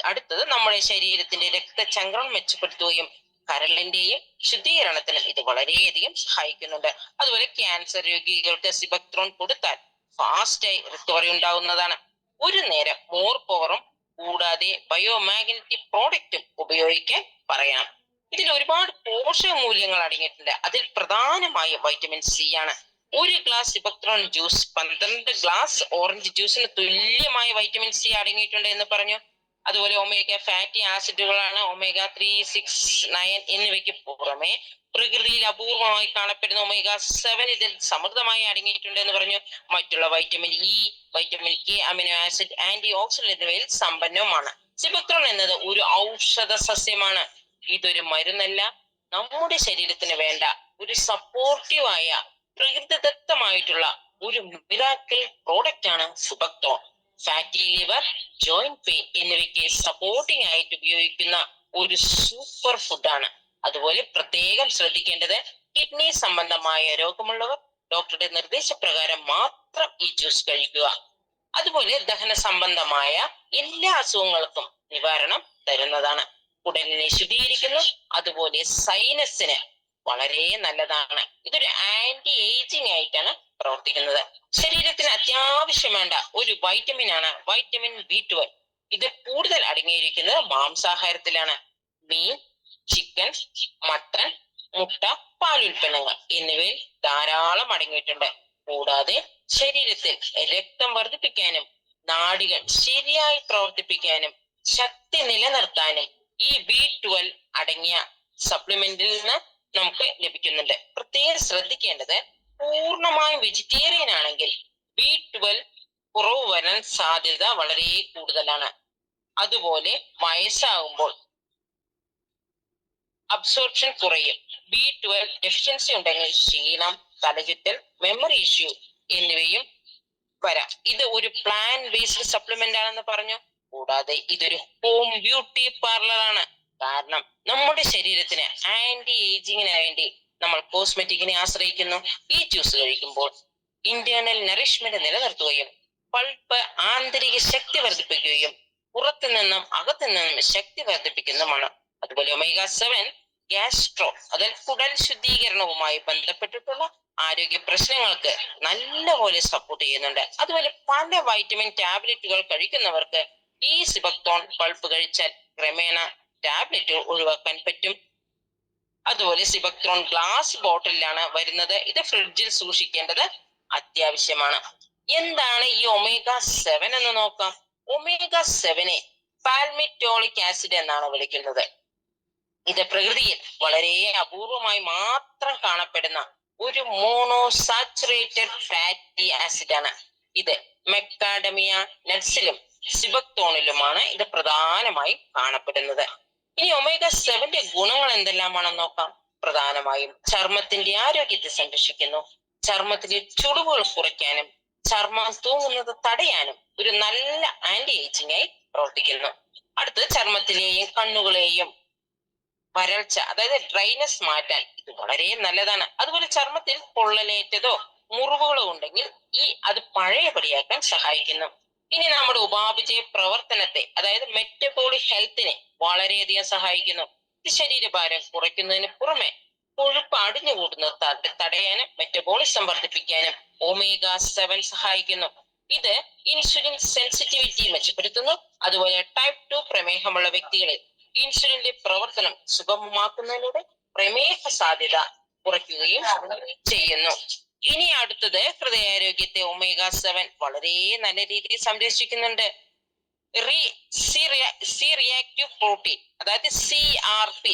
അടുത്തത് നമ്മുടെ ശരീരത്തിന്റെ രക്തചംക്രമണം മെച്ചപ്പെടുത്തുകയും കരളിന്റെയും ശുദ്ധീകരണത്തിനും ഇത് വളരെയധികം സഹായിക്കുന്നുണ്ട്. അതുപോലെ ക്യാൻസർ രോഗികൾക്ക് സിബക്ത്രോൺ കൊടുത്താൽ ഫാസ്റ്റായി റിക്കവറി ഉണ്ടാകുന്നതാണ്. ഒരു നേരം മോർ പവറും കൂടാതെ ബയോമാഗ്നറ്റിക് പ്രോഡക്റ്റും ഉപയോഗിക്കാൻ പറയാം. ഇതിൽ ഒരുപാട് പോഷക മൂല്യങ്ങൾ അടങ്ങിയിട്ടുണ്ട്. അതിൽ പ്രധാനമായും വൈറ്റമിൻ സി ആണ്. ഒരു ഗ്ലാസ് സിബക്ത്രോൺ ജ്യൂസ് 12 ഗ്ലാസ് ഓറഞ്ച് ജ്യൂസിന് തുല്യമായ വൈറ്റമിൻ സി അടങ്ങിയിട്ടുണ്ട് എന്ന് പറഞ്ഞു. അതുപോലെ ഒമേഗ ഫാറ്റി ആസിഡുകളാണ്. ഒമേഗ 3, 6, 9 എന്നിവയ്ക്ക് പുറമെ പ്രകൃതിയിൽ അപൂർവമായി കാണപ്പെടുന്ന ഒമേഗ 7 ഇതിൽ സമൃദ്ധമായി അടങ്ങിയിട്ടുണ്ട് എന്ന് പറഞ്ഞു. മറ്റുള്ള vitamin E, vitamin K, amino acid, antioxidant എന്നിവയിൽ സമ്പന്നവുമാണ്. സിബക്ത്രോൺ എന്നത് ഒരു ഔഷധ സസ്യമാണ്. ഇതൊരു മരുന്നല്ല, നമ്മുടെ ശരീരത്തിന് വേണ്ട ഒരു സപ്പോർട്ടീവായ പ്രകൃതിദത്തമായിട്ടുള്ള ഒരു മിറാക്കിൾ പ്രോഡക്റ്റ് ആണ് സിബക്ത്രോൺ. ഫാറ്റി ലിവർ, ജോയിന്റ് പെയിൻ എന്നിവയ്ക്ക് സപ്പോർട്ടിംഗ് ആയിട്ട് ഉപയോഗിക്കുന്ന ഒരു സൂപ്പർ ഫുഡാണ്. അതുപോലെ പ്രത്യേകം ശ്രദ്ധിക്കേണ്ടത് കിഡ്നി സംബന്ധമായ രോഗമുള്ളവർ ഡോക്ടറുടെ നിർദ്ദേശപ്രകാരം മാത്രം ഈ ജ്യൂസ് കഴിക്കുക. അതുപോലെ ദഹന സംബന്ധമായ എല്ലാ അസുഖങ്ങൾക്കും നിവാരണം തരുന്നതാണ്. കുടലിനെ ശുദ്ധീകരിക്കുന്നു. അതുപോലെ സൈനസിന് വളരെ നല്ലതാണ്. ഇതൊരു ആന്റി ഏജിങ് ആയിട്ടാണ് പ്രവർത്തിക്കുന്നത്. ശരീരത്തിന് അത്യാവശ്യം വേണ്ട ഒരു വൈറ്റമിൻ ആണ് വൈറ്റമിൻ B12. ഇത് കൂടുതൽ അടങ്ങിയിരിക്കുന്നത് മാംസാഹാരത്തിലാണ്. മീൻ, ചിക്കൻ, മട്ടൺ, മുട്ട, പാലുൽപ്പന്നങ്ങൾ എന്നിവയിൽ ധാരാളം അടങ്ങിയിട്ടുണ്ട്. കൂടാതെ ശരീരത്തിൽ രക്തം വർദ്ധിപ്പിക്കാനും നാഡികൾ ശരിയായി പ്രവർത്തിപ്പിക്കാനും ശക്തി നിലനിർത്താനും ഈ B12 അടങ്ങിയ സപ്ലിമെന്റിൽ നിന്ന് നമുക്ക് ലഭിക്കുന്നുണ്ട്. പ്രത്യേകം ശ്രദ്ധിക്കേണ്ടത് പൂർണ്ണമായും വെജിറ്റേറിയൻ ആണെങ്കിൽ B12 കുറവ് വരാൻ സാധ്യത വളരെ കൂടുതലാണ്. അതുപോലെ വയസ്സാകുമ്പോൾ അബ്സോർപ്ഷൻ കുറയും. B12 ഡെഫിഷ്യൻസി ഉണ്ടെങ്കിൽ ക്ഷീണം, തലചുറ്റൽ, മെമ്മറി ഇഷ്യൂ എന്നിവയും വരാം. ഇത് ഒരു പ്ലാന്റ് ബേസ്ഡ് സപ്ലിമെന്റ് ആണെന്ന് പറഞ്ഞു. കൂടാതെ ഇതൊരു ഹോം ബ്യൂട്ടി പാർലറാണ്. കാരണം നമ്മുടെ ശരീരത്തിന് ആന്റി ഏജിങ്ങിന് വേണ്ടി നമ്മൾ കോസ്മെറ്റിക്കിനെ ആശ്രയിക്കുന്നു. ഈ ജ്യൂസ് കഴിക്കുമ്പോൾ ഇന്റേണൽ നറിഷ്മെന്റ് നിലനിർത്തുകയും പൾപ്പ് ആന്തരിക ശക്തി വർദ്ധിപ്പിക്കുകയും പുറത്തു നിന്നും അകത്തു നിന്നും ശക്തി വർദ്ധിപ്പിക്കുന്നതുമാണ്. അതുപോലെ ഒമേഗ 7 ഗ്യാസ്ട്രോ അതായത് കുടൽ ശുദ്ധീകരണവുമായി ബന്ധപ്പെട്ടിട്ടുള്ള ആരോഗ്യ പ്രശ്നങ്ങൾക്ക് നല്ലപോലെ സപ്പോർട്ട് ചെയ്യുന്നുണ്ട്. അതുപോലെ പല വൈറ്റമിൻ ടാബ്ലറ്റുകൾ കഴിക്കുന്നവർക്ക് ഈ സിബക്തോൺ പൾപ്പ് കഴിച്ചാൽ ക്രമേണ ടാബ്ലറ്റുകൾ ഒഴിവാക്കാൻ പറ്റും. അതുപോലെ സിബക്ത്രോൺ ഗ്ലാസ് ബോട്ടിലാണ് വരുന്നത്. ഇത് ഫ്രിഡ്ജിൽ സൂക്ഷിക്കേണ്ടത് അത്യാവശ്യമാണ്. എന്താണ് ഈ ഒമേഗ 7 എന്ന് നോക്കാം. ഒമേഗ 7 പാൽമിറ്റോളിക് ആസിഡ് എന്നാണ് വിളിക്കുന്നത്. ഇത് പ്രകൃതിയിൽ വളരെ അപൂർവമായി മാത്രം കാണപ്പെടുന്ന ഒരു മോണോസാച്ചുറേറ്റഡ് ഫാറ്റി ആസിഡ് ആണ്. ഇത് മെക്കാഡമിയ നട്സിലും സിബക്തോണിലുമാണ് ഇത് പ്രധാനമായും കാണപ്പെടുന്നത്. ഇനി ഒമേഗ 7 ഗുണങ്ങൾ എന്തെല്ലാമാണെന്ന് നോക്കാം. പ്രധാനമായും ചർമ്മത്തിന്റെ ആരോഗ്യത്തെ സംരക്ഷിക്കുന്നു. ചർമ്മത്തിലെ ചുളിവുകൾ കുറയ്ക്കാനും ചർമ്മം തൂങ്ങുന്നത് തടയാനും ഒരു നല്ല ആന്റി ഏജിംഗ് ആയി പ്രവർത്തിക്കുന്നു. അടുത്ത് ചർമ്മത്തിലെയും കണ്ണുകളെയും വരൾച്ച അതായത് ഡ്രൈനെസ് മാറ്റാൻ ഇത് വളരെ നല്ലതാണ്. അതുപോലെ ചർമ്മത്തിൽ പൊള്ളലേറ്റതോ മുറിവുകളോ ഉണ്ടെങ്കിൽ അത് പഴയപടിയാക്കാൻ സഹായിക്കുന്നു. ഇനി നമ്മുടെ ഉപാപചയ പ്രവർത്തനത്തെ അതായത് മെറ്റബോളിക് ഹെൽത്തിനെ വളരെയധികം സഹായിക്കുന്നു. ഇത് ശരീരഭാരം കുറയ്ക്കുന്നതിന് പുറമെ കൊഴുപ്പ് അടിഞ്ഞുകൂടുന്നത് തടയാനും മെറ്റബോളിസം വർദ്ധിപ്പിക്കാനും ഒമേഗ 7 സഹായിക്കുന്നു. ഇത് ഇൻസുലിൻ സെൻസിറ്റിവിറ്റി മെച്ചപ്പെടുത്തുന്നു. അതുപോലെ ടൈപ്പ് 2 പ്രമേഹമുള്ള വ്യക്തികളിൽ ഇൻസുലിന്റെ പ്രവർത്തനം സുഗമമാക്കുന്നതിലൂടെ പ്രമേഹ സാധ്യത കുറയ്ക്കുകയും ചെയ്യുന്നു. ഇനി അടുത്തത് ഹൃദയാരോഗ്യത്തെ ഒമേഗ 7 വളരെ നല്ല രീതിയിൽ സംരക്ഷിക്കുന്നുണ്ട്. സി റിയാക്റ്റീവ് പ്രോട്ടീൻ അതായത് CRP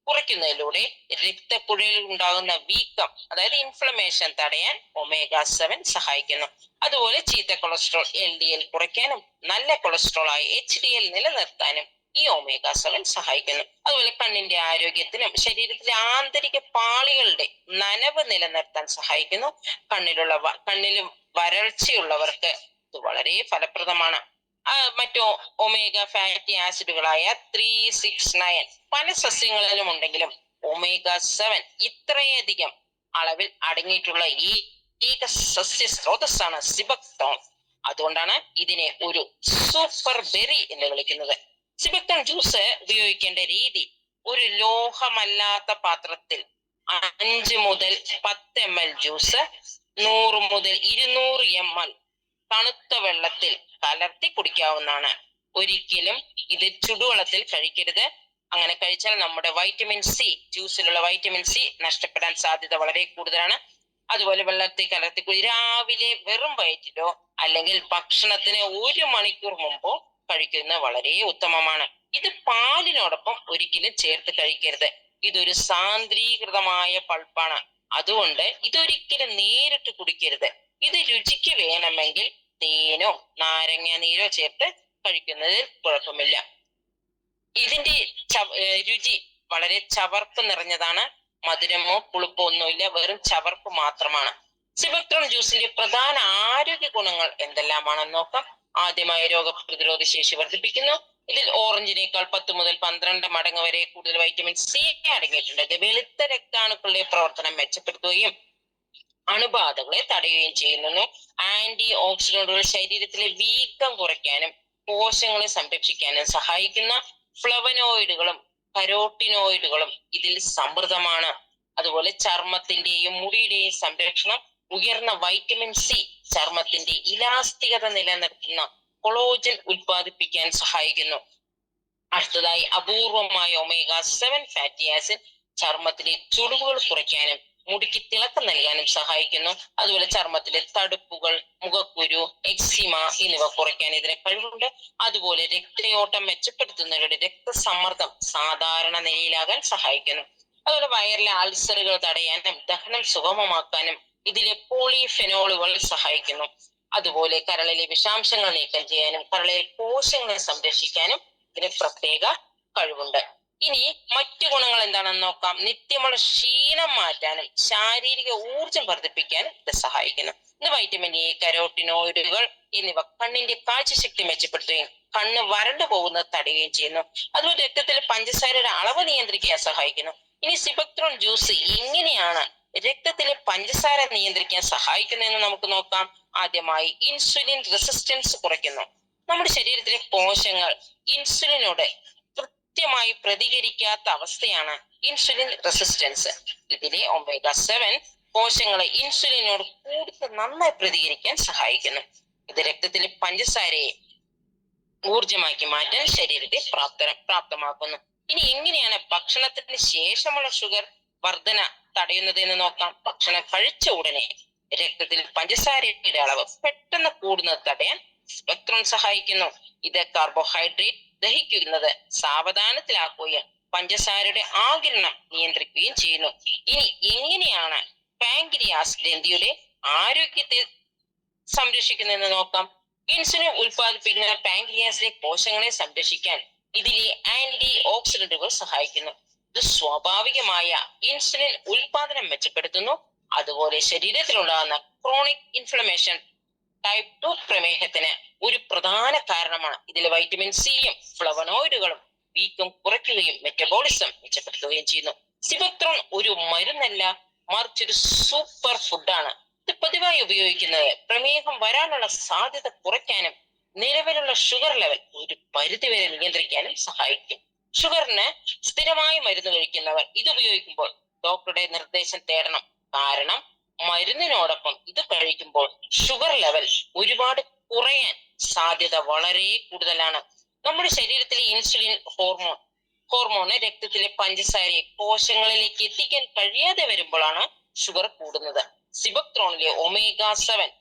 കുറയ്ക്കുന്നതിലൂടെ രക്തക്കുഴലിൽ ഉണ്ടാകുന്ന വീക്കം അതായത് ഇൻഫ്ലമേഷൻ തടയാൻ ഒമേഗ 7 സഹായിക്കുന്നു. അതുപോലെ ചീത്ത കൊളസ്ട്രോൾ LDL കുറയ്ക്കാനും നല്ല കൊളസ്ട്രോൾ ആയ HDL നിലനിർത്താനും ഈ ഒമേഗ 7 സഹായിക്കുന്നു. അതുപോലെ കണ്ണിന്റെ ആരോഗ്യത്തിനും ശരീരത്തിലെ ആന്തരിക പാളികളുടെ നനവ് നിലനിർത്താൻ സഹായിക്കുന്നു. കണ്ണിലും വരൾച്ചയുള്ളവർക്ക് ഇത് വളരെ ഫലപ്രദമാണ്. മറ്റു ഒമേഗ ഫാറ്റി ആസിഡുകളായ 3, 6, 9 പല സസ്യങ്ങളിലും ഉണ്ടെങ്കിലും ഒമേഗ 7 ഇത്രയധികം അളവിൽ അടങ്ങിയിട്ടുള്ള ഏക സസ്യ സ്രോതസ്സാണ് സിബക്തോൺ. അതുകൊണ്ടാണ് ഇതിനെ ഒരു സൂപ്പർ ബെറി എന്ന് വിളിക്കുന്നത്. സിബക്തോൺ ജ്യൂസ് ഉപയോഗിക്കേണ്ട രീതി: ഒരു ലോഹമല്ലാത്ത പാത്രത്തിൽ 5 മുതൽ 10 ml ജ്യൂസ് 100 മുതൽ 200 ml തണുത്ത വെള്ളത്തിൽ കലർത്തി കുടിക്കാവുന്നതാണ്. ഒരിക്കലും ഇത് ചുടുവെള്ളത്തിൽ കഴിക്കരുത്. അങ്ങനെ കഴിച്ചാൽ നമ്മുടെ ജ്യൂസിലുള്ള വൈറ്റമിൻ സി നഷ്ടപ്പെടാൻ സാധ്യത വളരെ കൂടുതലാണ്. അതുപോലെ വെള്ളത്തിൽ കലർത്തി രാവിലെ വെറും വയറ്റിലോ അല്ലെങ്കിൽ ഭക്ഷണത്തിന് 1 മണിക്കൂർ മുമ്പോ കഴിക്കുന്നത് വളരെ ഉത്തമമാണ്. ഇത് പാലിനോടൊപ്പം ഒരിക്കലും ചേർത്ത് കഴിക്കരുത്. ഇതൊരു സാന്ദ്രീകൃതമായ പൾപ്പാണ്. അതുകൊണ്ട് ഇതൊരിക്കലും നേരിട്ട് കുടിക്കരുത്. ഇത് രുചിക്ക് വേണമെങ്കിൽ തേനോ നാരങ്ങ നീരോ ചേർത്ത് കഴിക്കുന്നതിൽ കുഴപ്പമില്ല. ഇതിന്റെ രുചി വളരെ ചവർപ്പ് നിറഞ്ഞതാണ്. മധുരമോ പുളിപ്പോ ഒന്നുമില്ല, വെറും ചവർപ്പ് മാത്രമാണ്. സിബക്ത്രോൺ ജ്യൂസിന്റെ പ്രധാന ആരോഗ്യ ഗുണങ്ങൾ എന്തെല്ലാമാണെന്ന് നോക്കാം. ആദ്യമായി രോഗപ്രതിരോധ ശേഷി വർദ്ധിപ്പിക്കുന്നു. ഇതിൽ ഓറഞ്ചിനേക്കാൾ 10 മുതൽ 12 മടങ്ങ് വരെ കൂടുതൽ വൈറ്റമിൻ സി അടങ്ങിയിട്ടുണ്ട്. ഇത് വെളുത്ത രക്താണുക്കളുടെ പ്രവർത്തനം മെച്ചപ്പെടുത്തുകയും അണുബാധകളെ തടയുകയും ചെയ്യുന്നു. ആന്റി ഓക്സിഡന്റുകൾ ശരീരത്തിലെ വീക്കം കുറയ്ക്കാനും കോശങ്ങളെ സംരക്ഷിക്കാനും സഹായിക്കുന്ന ഫ്ലവനോയിഡുകളും കരോട്ടിനോയിഡുകളും ഇതിൽ സമൃദ്ധമാണ്. അതുപോലെ ചർമ്മത്തിന്റെയും മുടിയുടെയും സംരക്ഷണം, ഉയർന്ന വൈറ്റമിൻ സി ചർമ്മത്തിന്റെ ഇലാസ്തികത നിലനിർത്തുന്ന കൊളോജൻ ഉൽപ്പാദിപ്പിക്കാൻ സഹായിക്കുന്നു. അടുത്തതായി അപൂർവമായ ഒമേഗ 7 ഫാറ്റി ആസിഡ് ചർമ്മത്തിലെ ചുളിവുകൾ കുറയ്ക്കാനും മുടിക്ക് തിളക്കം നൽകാനും സഹായിക്കുന്നു. അതുപോലെ ചർമ്മത്തിലെ തടുപ്പുകൾ, മുഖക്കുരു, എക്സിമ എന്നിവ കുറയ്ക്കാൻ ഇതിന് കഴിവുണ്ട്. അതുപോലെ രക്തയോട്ടം മെച്ചപ്പെടുത്തുന്നവരുടെ രക്തസമ്മർദ്ദം സാധാരണ നിലയിലാകാൻ സഹായിക്കുന്നു. അതുപോലെ വയറിലെ അൾസറുകൾ തടയാനും ദഹനം സുഗമമാക്കാനും ഇതിലെ പോളിഫെനോളുകൾ സഹായിക്കുന്നു. അതുപോലെ കരളിലെ വിഷാംശങ്ങൾ നീക്കം ചെയ്യാനും കരളിലെ കോശങ്ങളെ സംരക്ഷിക്കാനും ഇതിന് പ്രത്യേക കഴിവുണ്ട്. ഇനി മറ്റു ഗുണങ്ങൾ എന്താണെന്ന് നോക്കാം. നിത്യമുള്ള ക്ഷീണം മാറ്റാനും ശാരീരിക ഊർജം വർദ്ധിപ്പിക്കാനും ഇത് സഹായിക്കുന്നു. ഇത് വൈറ്റമിൻ എ, കരോട്ടിനോയിഡുകൾ എന്നിവ കണ്ണിന്റെ കാഴ്ചശക്തി മെച്ചപ്പെടുത്തുകയും കണ്ണ് വരണ്ടു പോകുന്നത് തടയുകയും ചെയ്യുന്നു. അതുപോലെ രക്തത്തിലെ പഞ്ചസാരയുടെ അളവ് നിയന്ത്രിക്കാൻ സഹായിക്കുന്നു. ഇനി സിബക്ത്രോൺ ജ്യൂസ് എങ്ങനെയാണ് രക്തത്തിലെ പഞ്ചസാര നിയന്ത്രിക്കാൻ സഹായിക്കുന്നതെന്ന് നമുക്ക് നോക്കാം. ആദ്യമായി ഇൻസുലിൻ റെസിസ്റ്റൻസ് കുറയ്ക്കുന്നു. നമ്മുടെ ശരീരത്തിലെ കോശങ്ങൾ ഇൻസുലിനോട് കൃത്യമായി പ്രതികരിക്കാത്ത അവസ്ഥയാണ് ഇൻസുലിൻ റെസിസ്റ്റൻസ്. ഇതിലെ omega-7 കോശങ്ങളെ ഇൻസുലിനോട് കൂടുതൽ നന്നായി പ്രതികരിക്കാൻ സഹായിക്കുന്നു. ഇത് രക്തത്തിലെ പഞ്ചസാരയെ ഊർജമാക്കി മാറ്റാൻ ശരീരത്തെ പ്രാപ്തമാക്കുന്നു. ഇനി എങ്ങനെയാണ് ഭക്ഷണത്തിന് ശേഷമുള്ള ഷുഗർ വർധന തടയുന്നത് എന്ന് നോക്കാം. ഭക്ഷണം കഴിച്ച ഉടനെ രക്തത്തിൽ പഞ്ചസാരയുടെ അളവ് പെട്ടെന്ന് കൂടുന്നത് തടയാൻ സിബക്ത്രോൺ സഹായിക്കുന്നു. ഇത് കാർബോഹൈഡ്രേറ്റ് ദഹിക്കുന്നത് സാവധാനത്തിലാക്കുകയും പഞ്ചസാരയുടെ ആഗിരണം നിയന്ത്രിക്കുകയും ചെയ്യുന്നു. ഇനി എങ്ങനെയാണ് പാൻക്രിയാസ് ഗ്രന്ഥിയുടെ ആരോഗ്യത്തെ സംരക്ഷിക്കുന്നതെന്ന് നോക്കാം. ഇൻസുലിൻ ഉൽപ്പാദിപ്പിക്കുന്ന പാൻക്രിയാസിലെ കോശങ്ങളെ സംരക്ഷിക്കാൻ ഇതിലെ ആന്റി ഓക്സിഡന്റുകൾ സഹായിക്കുന്നു. ഇത് സ്വാഭാവികമായ ഇൻസുലിൻ ഉൽപാദനം മെച്ചപ്പെടുത്തുന്നു. അതുപോലെ ശരീരത്തിലുണ്ടാകുന്ന ക്രോണിക് ഇൻഫ്ലമേഷൻ ടൈപ്പ് 2 പ്രമേഹത്തിന് ഒരു പ്രധാന കാരണമാണ്. ഇതിൽ വൈറ്റമിൻ സിയും ഫ്ലവനോയിഡുകളും വീക്കം കുറയ്ക്കുകയും മെറ്റബോളിസം മെച്ചപ്പെടുത്തുകയും ചെയ്യുന്നു. സിബക്ത്രോൺ ഒരു മരുന്നല്ല, മറിച്ചൊരു സൂപ്പർ ഫുഡാണ്. ഇത് പതിവായി ഉപയോഗിക്കുന്നത് പ്രമേഹം വരാനുള്ള സാധ്യത കുറയ്ക്കാനും നിലവിലുള്ള ഷുഗർ ലെവൽ ഒരു പരിധിവരെ നിയന്ത്രിക്കാനും സഹായിക്കും. ഷുഗറിന് സ്ഥിരമായി മരുന്ന് കഴിക്കുന്നവർ ഇത് ഉപയോഗിക്കുമ്പോൾ ഡോക്ടറുടെ നിർദ്ദേശം തേടണം. കാരണം മരുന്നിനോടൊപ്പം ഇത് കഴിക്കുമ്പോൾ ഷുഗർ ലെവൽ ഒരുപാട് കുറയാൻ സാധ്യത വളരെ കൂടുതലാണ്. നമ്മുടെ ശരീരത്തിലെ ഇൻസുലിൻ ഹോർമോണ് രക്തത്തിലെ പഞ്ചസാരയെ കോശങ്ങളിലേക്ക് എത്തിക്കാൻ കഴിയാതെ വരുമ്പോഴാണ് ഷുഗർ കൂടുന്നത്. സിബക്ത്രോണിലെ omega-7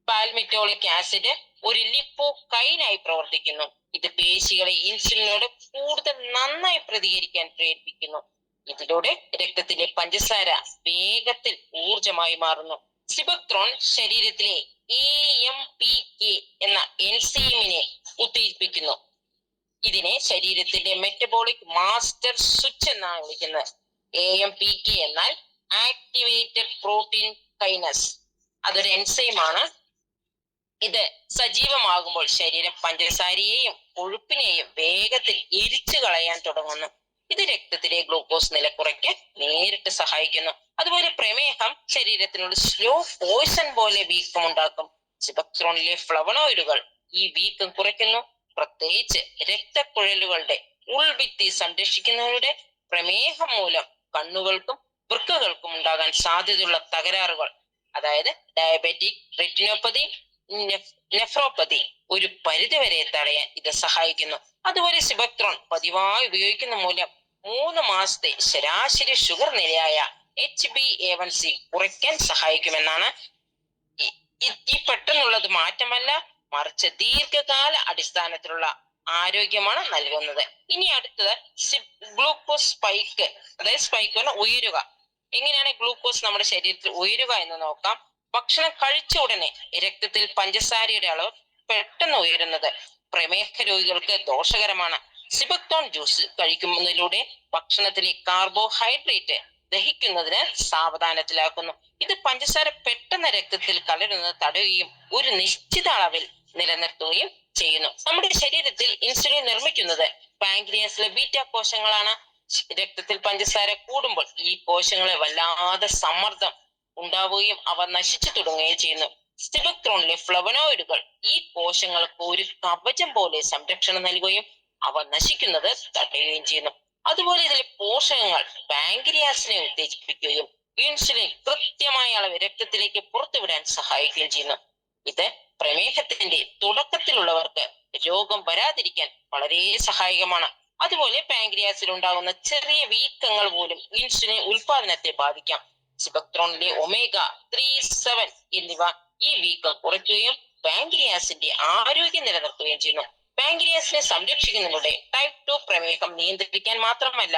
പാൽമിറ്റോളിക് ആസിഡ് ഒരു ലിപ്പോകൈനായി പ്രവർത്തിക്കുന്നു. ഇത് പേശികളെ ഇൻസുലിനോട് കൂടുതൽ നന്നായി പ്രതികരിക്കാൻ പ്രേരിപ്പിക്കുന്നു. ഇതിലൂടെ രക്തത്തിലെ പഞ്ചസാര വേഗത്തിൽ ഊർജമായി മാറുന്നു. സിബക്ത്രോൺ ശരീരത്തിലെ AMPK എന്ന എൻസൈമിനെ ഉത്തേജിപ്പിക്കുന്നു. ഇതിനെ ശരീരത്തിന്റെ മെറ്റബോളിക് മാസ്റ്റർ സ്വിച്ച് എന്നാണ് വിളിക്കുന്നത്. AMPK എന്നാൽ ആക്ടിവേറ്റഡ് പ്രോട്ടീൻ കൈനസ്. അതൊരു എൻസൈമാണ്. ഇത് സജീവമാകുമ്പോൾ ശരീരം പഞ്ചസാരയെയും കൊഴുപ്പിനെയും വേഗത്തിൽ എരിച്ചു കളയാൻ തുടങ്ങുന്നു. ഇത് രക്തത്തിലെ ഗ്ലൂക്കോസ് നില കുറയ്ക്കാൻ നേരിട്ട് സഹായിക്കുന്നു. അതുപോലെ പ്രമേഹം ശരീരത്തിനുള്ള സ്ലോ പോയ്സൺ പോലെ വീക്കം ഉണ്ടാക്കും. സിബക്ത്രോണിലെ ഫ്ലവനോയിഡുകൾ ഈ വീക്കം കുറയ്ക്കുന്നു. പ്രത്യേകിച്ച് രക്തക്കുഴലുകളുടെ ഉൾഭിത്തി സംരക്ഷിക്കുന്നവരുടെ പ്രമേഹം മൂലം കണ്ണുകൾക്കും വൃക്കകൾക്കും ഉണ്ടാകാൻ സാധ്യതയുള്ള തകരാറുകൾ, അതായത് ഡയബറ്റിക് റെറ്റിനോപ്പതി, നെഫ്രോപ്പതി ഒരു പരിധിവരെ തടയാൻ ഇത് സഹായിക്കുന്നു. അതുപോലെ സിബക്ത്രോൺ പതിവായി ഉപയോഗിക്കുന്ന മൂലം 3 മാസത്തെ ശരാശരി ഷുഗർ നിലയായ HbA1c കുറയ്ക്കാൻ സഹായിക്കുമെന്നാണ്. ഈ പെട്ടെന്നുള്ളത് മാറ്റമല്ല, മറിച്ച് ദീർഘകാല അടിസ്ഥാനത്തിലുള്ള ആരോഗ്യമാണ് നൽകുന്നത്. ഇനി അടുത്തത് ഗ്ലൂക്കോസ് സ്പൈക്ക്, അതായത് സ്പൈക്ക് ഉയരുക. എങ്ങനെയാണ് ഗ്ലൂക്കോസ് നമ്മുടെ ശരീരത്തിൽ ഉയരുക എന്ന് നോക്കാം. ഭക്ഷണം കഴിച്ച ഉടനെ രക്തത്തിൽ പഞ്ചസാരയുടെ അളവ് പെട്ടെന്ന് ഉയരുന്നത് പ്രമേഹ രോഗികൾക്ക് ദോഷകരമാണ്. സിബക്ത്രോൺ ജ്യൂസ് കഴിക്കുന്നതിലൂടെ ഭക്ഷണത്തിലെ കാർബോഹൈഡ്രേറ്റ് ദഹിക്കുന്നതിന് സാവധാനത്തിലാക്കുന്നു. ഇത് പഞ്ചസാര പെട്ടെന്ന് രക്തത്തിൽ കലരുന്നത് തടയുകയും ഒരു നിശ്ചിത അളവിൽ നിലനിർത്തുകയും ചെയ്യുന്നു. നമ്മുടെ ശരീരത്തിൽ ഇൻസുലിൻ നിർമ്മിക്കുന്നത് പാൻക്രിയാസിലെ ബീറ്റ കോശങ്ങളാണ്. രക്തത്തിൽ പഞ്ചസാര കൂടുമ്പോൾ ഈ കോശങ്ങളെ വല്ലാതെ സമ്മർദ്ദം ഉണ്ടാവുകയും അവ നശിച്ചു തുടങ്ങുകയും ചെയ്യുന്നു. സിബക്ത്രോണിലെ ഫ്ലവനോയിഡുകൾ ഈ കോശങ്ങൾക്ക് ഒരു കവചം പോലെ സംരക്ഷണം നൽകുകയും അവ നശിക്കുന്നത് തടയുകയും ചെയ്യുന്നു. അതുപോലെ ഇതിലെ പോഷകങ്ങൾ പാൻക്രിയാസിനെ ഉത്തേജിപ്പിക്കുകയും ഇൻസുലിൻ കൃത്യമായ അളവ് രക്തത്തിലേക്ക് പുറത്തുവിടാൻ സഹായിക്കുകയും ചെയ്യുന്നു. ഇത് പ്രമേഹത്തിന്റെ തുടക്കത്തിലുള്ളവർക്ക് രോഗം വരാതിരിക്കാൻ വളരെ സഹായകമാണ്. അതുപോലെ പാൻക്രിയാസിൽ ഉണ്ടാകുന്ന ചെറിയ വീക്കങ്ങൾ പോലും ഇൻസുലിൻ ഉൽപാദനത്തെ ബാധിക്കാം. സിബക്ത്രോണിലെ omega-3, 7 എന്നിവ ഈ വീക്കം കുറയ്ക്കുകയും പാൻക്രിയാസിന്റെ ആരോഗ്യം നിലനിർത്തുകയും ചെയ്യുന്നു. പാൻക്രിയാസിനെ സംരക്ഷിക്കുന്നതിലൂടെ ടൈപ്പ് 2 പ്രമേഹം നിയന്ത്രിക്കാൻ മാത്രമല്ല,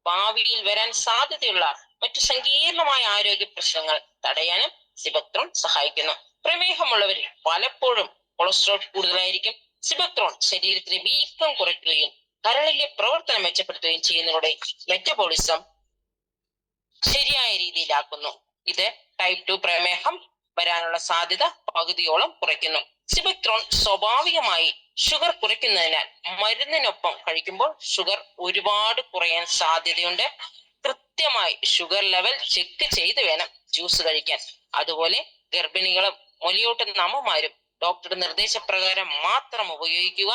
ഭാവിയിൽ വരാൻ സാധ്യതയുള്ള മറ്റു സങ്കീർണമായ ആരോഗ്യ പ്രശ്നങ്ങൾ തടയാനും സിബക്ത്രോൺ സഹായിക്കുന്നു. പ്രമേഹമുള്ളവരിൽ പലപ്പോഴും കൊളസ്ട്രോൾ കൂടുതലായിരിക്കും. സിബക്ത്രോൺ ശരീരത്തിലെ വീക്കം കുറയ്ക്കുകയും കരളിലെ പ്രവർത്തനം മെച്ചപ്പെടുത്തുകയും ചെയ്യുന്നതിലൂടെ മെറ്റബോളിസം ശരിയായ രീതിയിലാക്കുന്നു. ഇത് ടൈപ്പ് 2 പ്രമേഹം വരാനുള്ള സാധ്യത പകുതിയോളം കുറയ്ക്കുന്നു. സിബക്ട്രോൺ സ്വാഭാവികമായി ഷുഗർ കുറയ്ക്കുന്നതിനാൽ മരുന്നിനൊപ്പം കഴിക്കുമ്പോൾ ഷുഗർ ഒരുപാട് കുറയാൻ സാധ്യതയുണ്ട്. കൃത്യമായി ഷുഗർ ലെവൽ ചെക്ക് ചെയ്ത് വേണം ജ്യൂസ് കഴിക്കാൻ. അതുപോലെ ഗർഭിണികളും മുലയൂട്ടുന്ന അമ്മമാരും ഡോക്ടറുടെ നിർദ്ദേശപ്രകാരം മാത്രം ഉപയോഗിക്കുക.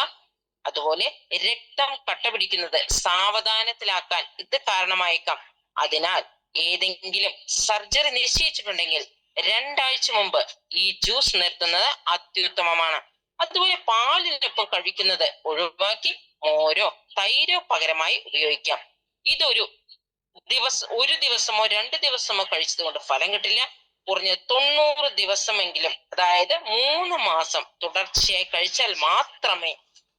അതുപോലെ രക്തം കട്ട പിടിക്കുന്നത് സാവധാനത്തിലാക്കാൻ ഇത് കാരണമായേക്കാം. അതിനാൽ ഏതെങ്കിലും സർജറി നിശ്ചയിച്ചിട്ടുണ്ടെങ്കിൽ 2 ആഴ്ച മുമ്പ് ഈ ജ്യൂസ് നിർത്തുന്നത് അത്യുത്തമമാണ്. അതുപോലെ പാലിനൊപ്പം കഴിക്കുന്നത് ഒഴിവാക്കി മോരോ തൈരോ പകരമായി ഉപയോഗിക്കാം. ഇതൊരു ഒരു ദിവസമോ 2 ദിവസമോ കഴിച്ചത് കൊണ്ട് ഫലം കിട്ടില്ല. കുറഞ്ഞ 90 ദിവസമെങ്കിലും, അതായത് 3 മാസം തുടർച്ചയായി കഴിച്ചാൽ മാത്രമേ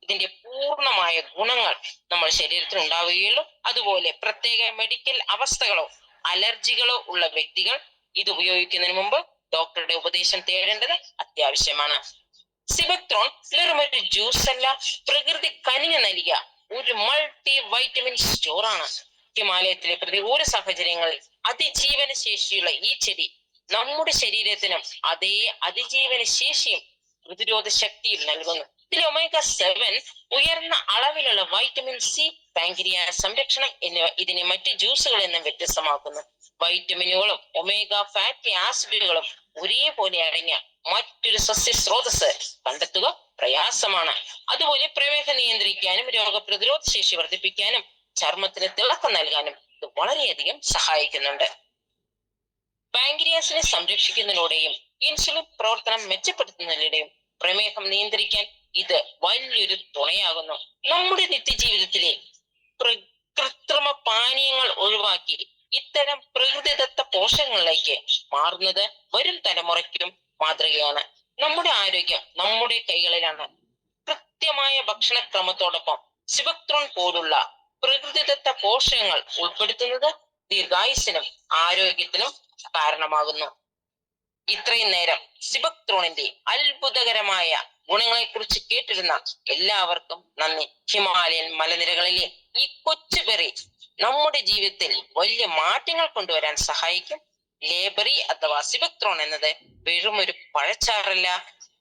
ഇതിന്റെ പൂർണ്ണമായ ഗുണങ്ങൾ നമ്മുടെ ശരീരത്തിൽ ഉണ്ടാവുകയുള്ളൂ. അതുപോലെ പ്രത്യേക മെഡിക്കൽ അവസ്ഥകളോ അലർജികളോ ഉള്ള വ്യക്തികൾ ഇത് ഉപയോഗിക്കുന്നതിന് മുമ്പ് ഡോക്ടറുടെ ഉപദേശം തേടേണ്ടത് അത്യാവശ്യമാണ്. സിബക്ട്രോൺ വെറുമൊരു ജ്യൂസ് അല്ല, പ്രകൃതി കനിഞ്ഞു നൽകിയ ഒരു മൾട്ടി വൈറ്റമിൻ സ്റ്റോർ ആണ്. ഹിമാലയത്തിലെ പ്രതികൂല സാഹചര്യങ്ങളിൽ അതിജീവന ശേഷിയുള്ള ഈ ചെടി നമ്മുടെ ശരീരത്തിനും അതേ അതിജീവന ശേഷിയും പ്രതിരോധ ശക്തിയും നൽകുന്നു. ഇതിൽ ഒമേഗ 7 ഉയർന്ന അളവിലുള്ള വൈറ്റമിൻ സി, പാൻക്രിയാസ് സംരക്ഷണം എന്നിവ ഇതിനെ മറ്റ് ജ്യൂസുകളിൽ നിന്നും വ്യത്യസ്തമാക്കുന്നു. വൈറ്റമിനുകളും ഒമേഗ ഫാറ്റി ആസിഡുകളും ഒരേപോലെ അടങ്ങിയ മറ്റൊരു സസ്യ സ്രോതസ് കണ്ടെത്തുക പ്രയാസമാണ്. അതുപോലെ പ്രമേഹം നിയന്ത്രിക്കാനും രോഗപ്രതിരോധ ശേഷി വർദ്ധിപ്പിക്കാനും ചർമ്മത്തിന് തിളക്കം നൽകാനും ഇത് വളരെയധികം സഹായിക്കുന്നുണ്ട്. പാൻക്രിയാസിനെ സംരക്ഷിക്കുന്നതിലൂടെയും ഇൻസുലിൻ പ്രവർത്തനം മെച്ചപ്പെടുത്തുന്നതിലൂടെയും പ്രമേഹം നിയന്ത്രിക്കാൻ ഇത് വലിയൊരു തുണയാകുന്നു. നമ്മുടെ നിത്യജീവിതത്തിലെ കൃത്രിമ പാനീയങ്ങൾ ഒഴിവാക്കി ഇത്തരം പ്രകൃതിദത്ത പോഷകങ്ങളിലേക്ക് മാറുന്നത് വരും തലമുറയ്ക്കും മാതൃകയാണ്. നമ്മുടെ ആരോഗ്യം നമ്മുടെ കൈകളിലാണ്. കൃത്യമായ ഭക്ഷണക്രമത്തോടൊപ്പം സിബക്ട്രോൺ പോലുള്ള പ്രകൃതിദത്ത പോഷകങ്ങൾ ഉൾപ്പെടുത്തുന്നത് ദീർഘായുസ്സിനും ആരോഗ്യത്തിനും കാരണമാകുന്നു. ഇത്രയും നേരം സിബക്ട്രോണിന്റെ അത്ഭുതകരമായ ഗുണങ്ങളെ കുറിച്ച് കേട്ടിരുന്ന എല്ലാവർക്കും നന്ദി. ഹിമാലയൻ മലനിരകളിലെ ഈ കൊച്ചുബെറി നമ്മുടെ ജീവിതത്തിൽ വലിയ മാറ്റങ്ങൾ കൊണ്ടുവരാൻ സഹായിക്കും. ലേബറി അഥവാ സിബക്ട്രോൺ എന്നത് വെറുമൊരു പഴച്ചാറല്ല,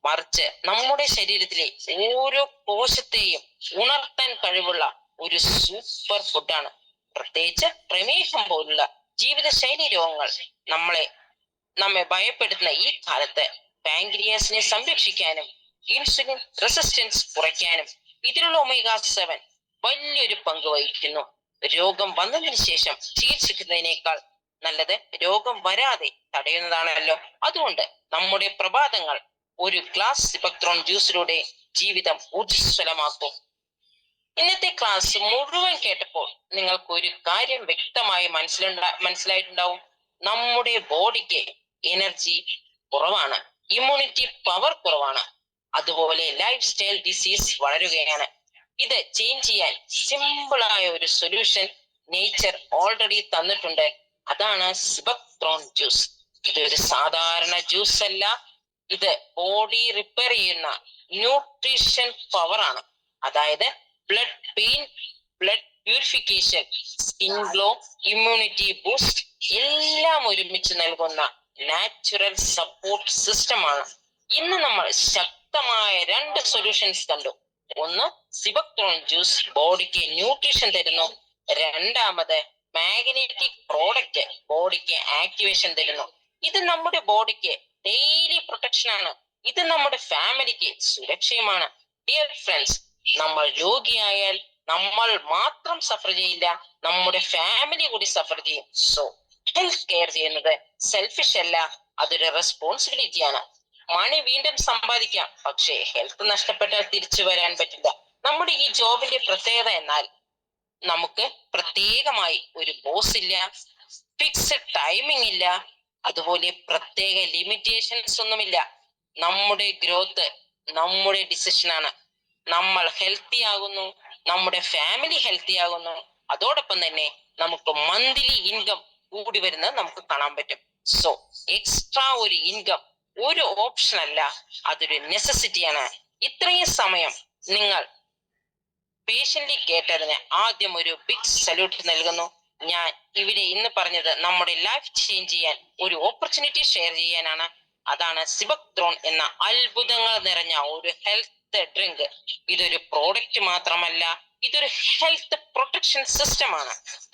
മറിച്ച് നമ്മുടെ ശരീരത്തിലെ ഓരോ കോശത്തെയും ഉണർത്താൻ കഴിവുള്ള ഒരു സൂപ്പർ ഫുഡാണ്. പ്രത്യേകിച്ച് പ്രമേഹം പോലുള്ള ജീവിതശൈലി രോഗങ്ങൾ നമ്മെ ഭയപ്പെടുത്തുന്ന ഈ കാലത്ത് പാൻക്രിയാസിനെ സംരക്ഷിക്കാനും ഇൻസുലിൻ റെസിസ്റ്റൻസ് കുറയ്ക്കാനും ഇതിലുള്ള ഒമേഗ 7 വലിയൊരു പങ്ക് വഹിക്കുന്നു. രോഗം വന്നതിന് ശേഷം ചികിത്സിക്കുന്നതിനേക്കാൾ നല്ലത് രോഗം വരാതെ തടയുന്നതാണല്ലോ. അതുകൊണ്ട് നമ്മുടെ പ്രഭാതങ്ങൾ ഒരു ഗ്ലാസ് സിബക്ട്രോൺ ജ്യൂസിലൂടെ ജീവിതം ഊർജ്ജസ്വലമാക്കും. ഇന്നത്തെ ക്ലാസ് മുഴുവൻ കേട്ടപ്പോൾ നിങ്ങൾക്ക് ഒരു കാര്യം വ്യക്തമായി മനസ്സിലായിട്ടുണ്ടാവും. നമ്മുടെ ബോഡിക്ക് എനർജി കുറവാണ്, ഇമ്മ്യൂണിറ്റി പവർ കുറവാണ്, അതുപോലെ ലൈഫ് സ്റ്റൈൽ ഡിസീസ് വളരുകയാണ്. ഇത് ചേഞ്ച് ചെയ്യാൻ സിമ്പിളായ ഒരു സൊല്യൂഷൻ നേച്ചർ ഓൾറെഡി തന്നിട്ടുണ്ട്. അതാണ് സിബക്ട്രോൺ ജ്യൂസ്. ഇതൊരു സാധാരണ ജ്യൂസ് അല്ല, ഇത് ബോഡി റിപ്പയർ ചെയ്യുന്ന ന്യൂട്രീഷൻ പവർ ആണ്. അതായത് blood pain, blood purification, skin glow, immunity boost എല്ലാം ഒരുമിച്ച് നൽകുന്ന നാച്ചുറൽ സപ്പോർട്ട് സിസ്റ്റം ആണ്. ഇന്ന് നമ്മൾ ശക്തമായ 2 സൊല്യൂഷൻസ് കണ്ടു. ഒന്ന്, സിബക്ട്രോൺ ജ്യൂസ് ബോഡിക്ക് ന്യൂട്രീഷൻ തരുന്നു. രണ്ടാമത്, മാഗ്നറ്റിക് പ്രോഡക്റ്റ് ബോഡിക്ക് ആക്ടിവേഷൻ തരുന്നു. ഇത് നമ്മുടെ ബോഡിക്ക് ഡെയിലി പ്രൊട്ടക്ഷൻ ആണ്. ഇത് നമ്മുടെ ഫാമിലിക്ക് സുരക്ഷയുമാണ്. ഡിയർ ഫ്രണ്ട്സ്, നമ്മൾ രോഗിയായാൽ നമ്മൾ മാത്രം സഫർ ചെയ്യില്ല, നമ്മുടെ ഫാമിലി കൂടി സഫർ ചെയ്യും. സോ ഹെൽത്ത് കെയർ ചെയ്യുന്നത് സെൽഫിഷ് അല്ല, അതൊരു റെസ്പോൺസിബിലിറ്റിയാണ്. മണി വീണ്ടും സമ്പാദിക്കാം, പക്ഷേ ഹെൽത്ത് നഷ്ടപ്പെട്ടാൽ തിരിച്ചു വരാൻ പറ്റില്ല. നമ്മുടെ ഈ ജോബിന്റെ പ്രത്യേകത എന്നാൽ നമുക്ക് പ്രത്യേകമായി ഒരു ബോസ് ഇല്ല, ഫിക്സഡ് ടൈമിംഗ് ഇല്ല, അതുപോലെ പ്രത്യേക ലിമിറ്റേഷൻസ് ഒന്നുമില്ല. നമ്മുടെ ഗ്രോത്ത് നമ്മുടെ ഡിസിഷൻ ആണ്. നമ്മൾ ഹെൽത്തി ആകുന്നു, നമ്മുടെ ഫാമിലി ഹെൽത്തി ആകുന്നു, അതോടൊപ്പം തന്നെ നമുക്ക് മന്ത്ലി ഇൻകം കൂടി വരുന്നത് നമുക്ക് കാണാൻ പറ്റും. സോ എക്സ്ട്രാ ഒരു ഇൻകം ഒരു ഓപ്ഷൻ അല്ല, അതൊരു നെസസിറ്റിയാണ്. ഇത്രയും സമയം നിങ്ങൾ പേഷ്യന്റ്ലി കേട്ടതിന് ആദ്യം ഒരു ബിഗ് സല്യൂട്ട് നൽകുന്നു. ഞാൻ ഇവിടെ ഇന്ന് പറഞ്ഞത് നമ്മുടെ ലൈഫ് ചേഞ്ച് ചെയ്യാൻ ഒരു ഓപ്പർച്യൂണിറ്റി ഷെയർ ചെയ്യാനാണ്. അതാണ് സിബക്ത്രോൺ എന്ന അത്ഭുതങ്ങൾ നിറഞ്ഞ ഒരു ഹെൽത്ത് ഡ്രിങ്ക്. ഇതൊരു പ്രോഡക്റ്റ് മാത്രമല്ല, ഇതൊരു ഹെൽത്ത് പ്രൊട്ടക്ഷൻ സിസ്റ്റമാണ്.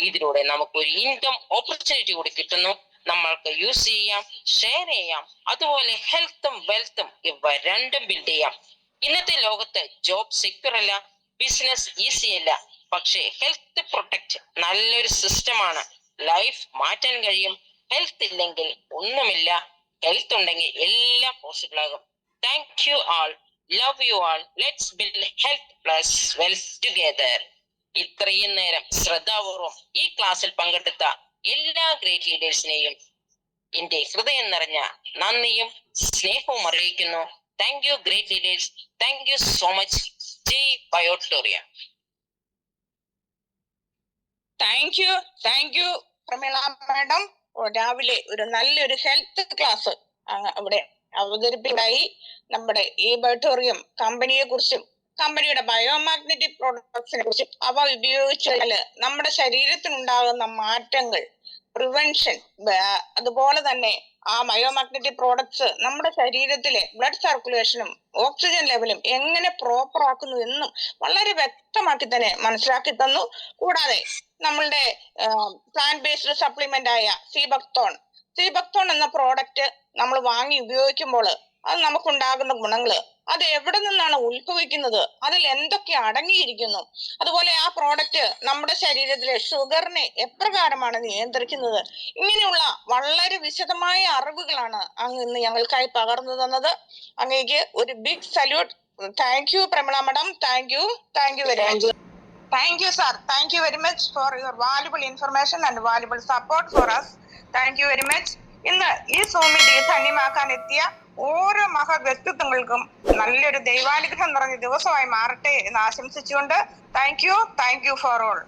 ഇതിലൂടെ നമുക്ക് ഒരു ഇൻകം ഓപ്പർച്യൂണിറ്റി കൂടി കിട്ടുന്നു. നമ്മൾക്ക് യൂസ് ചെയ്യാം, ഷെയർ ചെയ്യാം, അതുപോലെ ഹെൽത്തും വെൽത്തും ഇവ രണ്ടും ബിൽഡ് ചെയ്യാം. ഇന്നത്തെ ലോകത്ത് ജോബ് സെക്യൂർ അല്ല, ബിസിനസ് ഈസി അല്ല, പക്ഷേ ഹെൽത്ത് പ്രൊട്ടക്ട് നല്ലൊരു സിസ്റ്റമാണ്. ലൈഫ് മാറ്റാൻ കഴിയും. ഹെൽത്ത് ഇല്ലെങ്കിൽ ഒന്നുമില്ല, ഹെൽത്ത് ഉണ്ടെങ്കിൽ എല്ലാം പോസിബിൾ ആകും. Thank you all, love you all, let's build health plus wealth together. ഇത്രയും നേരം ശ്രദ്ധാപൂർവം ഈ ക്ലാസ്സിൽ പങ്കെടുത്ത എല്ലാ ഗ്രേറ്റ് ലീഡേഴ്സിനെയും എന്റെ ഹൃദയം നിറഞ്ഞ നന്ദിയും സ്നേഹവും അറിയിക്കുന്നു. Thank you great leaders, thank you so much. ജയ് ബയോട്ടോറിയ. Thank you Prameela madam. രാവിലെ ഒരു നല്ലൊരു ഹെൽത്ത് ക്ലാസ് അവിടെ അവതരിപ്പിക്കായി. നമ്മുടെ ഈ ബയോട്ടോറിയം കമ്പനിയെ കുറിച്ചും കമ്പനിയുടെ ബയോമാഗ്നറ്റിക് പ്രോഡക്ട്സിനെ കുറിച്ചും അവ ഉപയോഗിച്ചാൽ നമ്മുടെ ശരീരത്തിനുണ്ടാകുന്ന മാറ്റങ്ങൾ, പ്രിവെൻഷൻ, അതുപോലെ തന്നെ ആ ബയോമാഗ്നറ്റിക് പ്രോഡക്ട്സ് നമ്മുടെ ശരീരത്തിലെ ബ്ലഡ് സർക്കുലേഷനും ഓക്സിജൻ ലെവലും എങ്ങനെ പ്രോപ്പർ ആക്കുന്നു എന്നും വളരെ വ്യക്തമാക്കി തന്നെ മനസ്സിലാക്കി തന്നു. കൂടാതെ നമ്മളുടെ പ്ലാന്റ് ബേസ്ഡ് സപ്ലിമെന്റ് ആയ സീബക്തോൺ എന്ന പ്രോഡക്റ്റ് നമ്മൾ വാങ്ങി ഉപയോഗിക്കുമ്പോൾ അത് നമുക്കുണ്ടാകുന്ന ഗുണങ്ങള്, അത് എവിടെ നിന്നാണ് ഉത്ഭവിക്കുന്നത്, അതിൽ എന്തൊക്കെ അടങ്ങിയിരിക്കുന്നു, അതുപോലെ ആ പ്രോഡക്റ്റ് നമ്മുടെ ശരീരത്തിലെ ഷുഗറിനെ എപ്രകാരമാണ് നിയന്ത്രിക്കുന്നത്, ഇങ്ങനെയുള്ള വളരെ വിശദമായ അറിവുകളാണ് അങ്ങ് ഇന്ന് ഞങ്ങൾക്കായി പകർന്നു തന്നത്. അങ്ങേക്ക് ഒരു big salute. Thank you Prameela madam. Thank you very much. Thank you, sir. Thank you very much for your valuable information and valuable support for us. Thank you very much. ഇന്ന് ഈ സോമിറ്റി ധന്യമാക്കാൻ എത്തിയ ഓരോ മഹവ്യക്തിത്വങ്ങൾക്കും നല്ലൊരു ദൈവാനുഗ്രഹം നിറഞ്ഞ ദിവസമായി മാറട്ടെ എന്ന് ആശംസിച്ചുകൊണ്ട് താങ്ക് യു ഫോർ ഓൾ.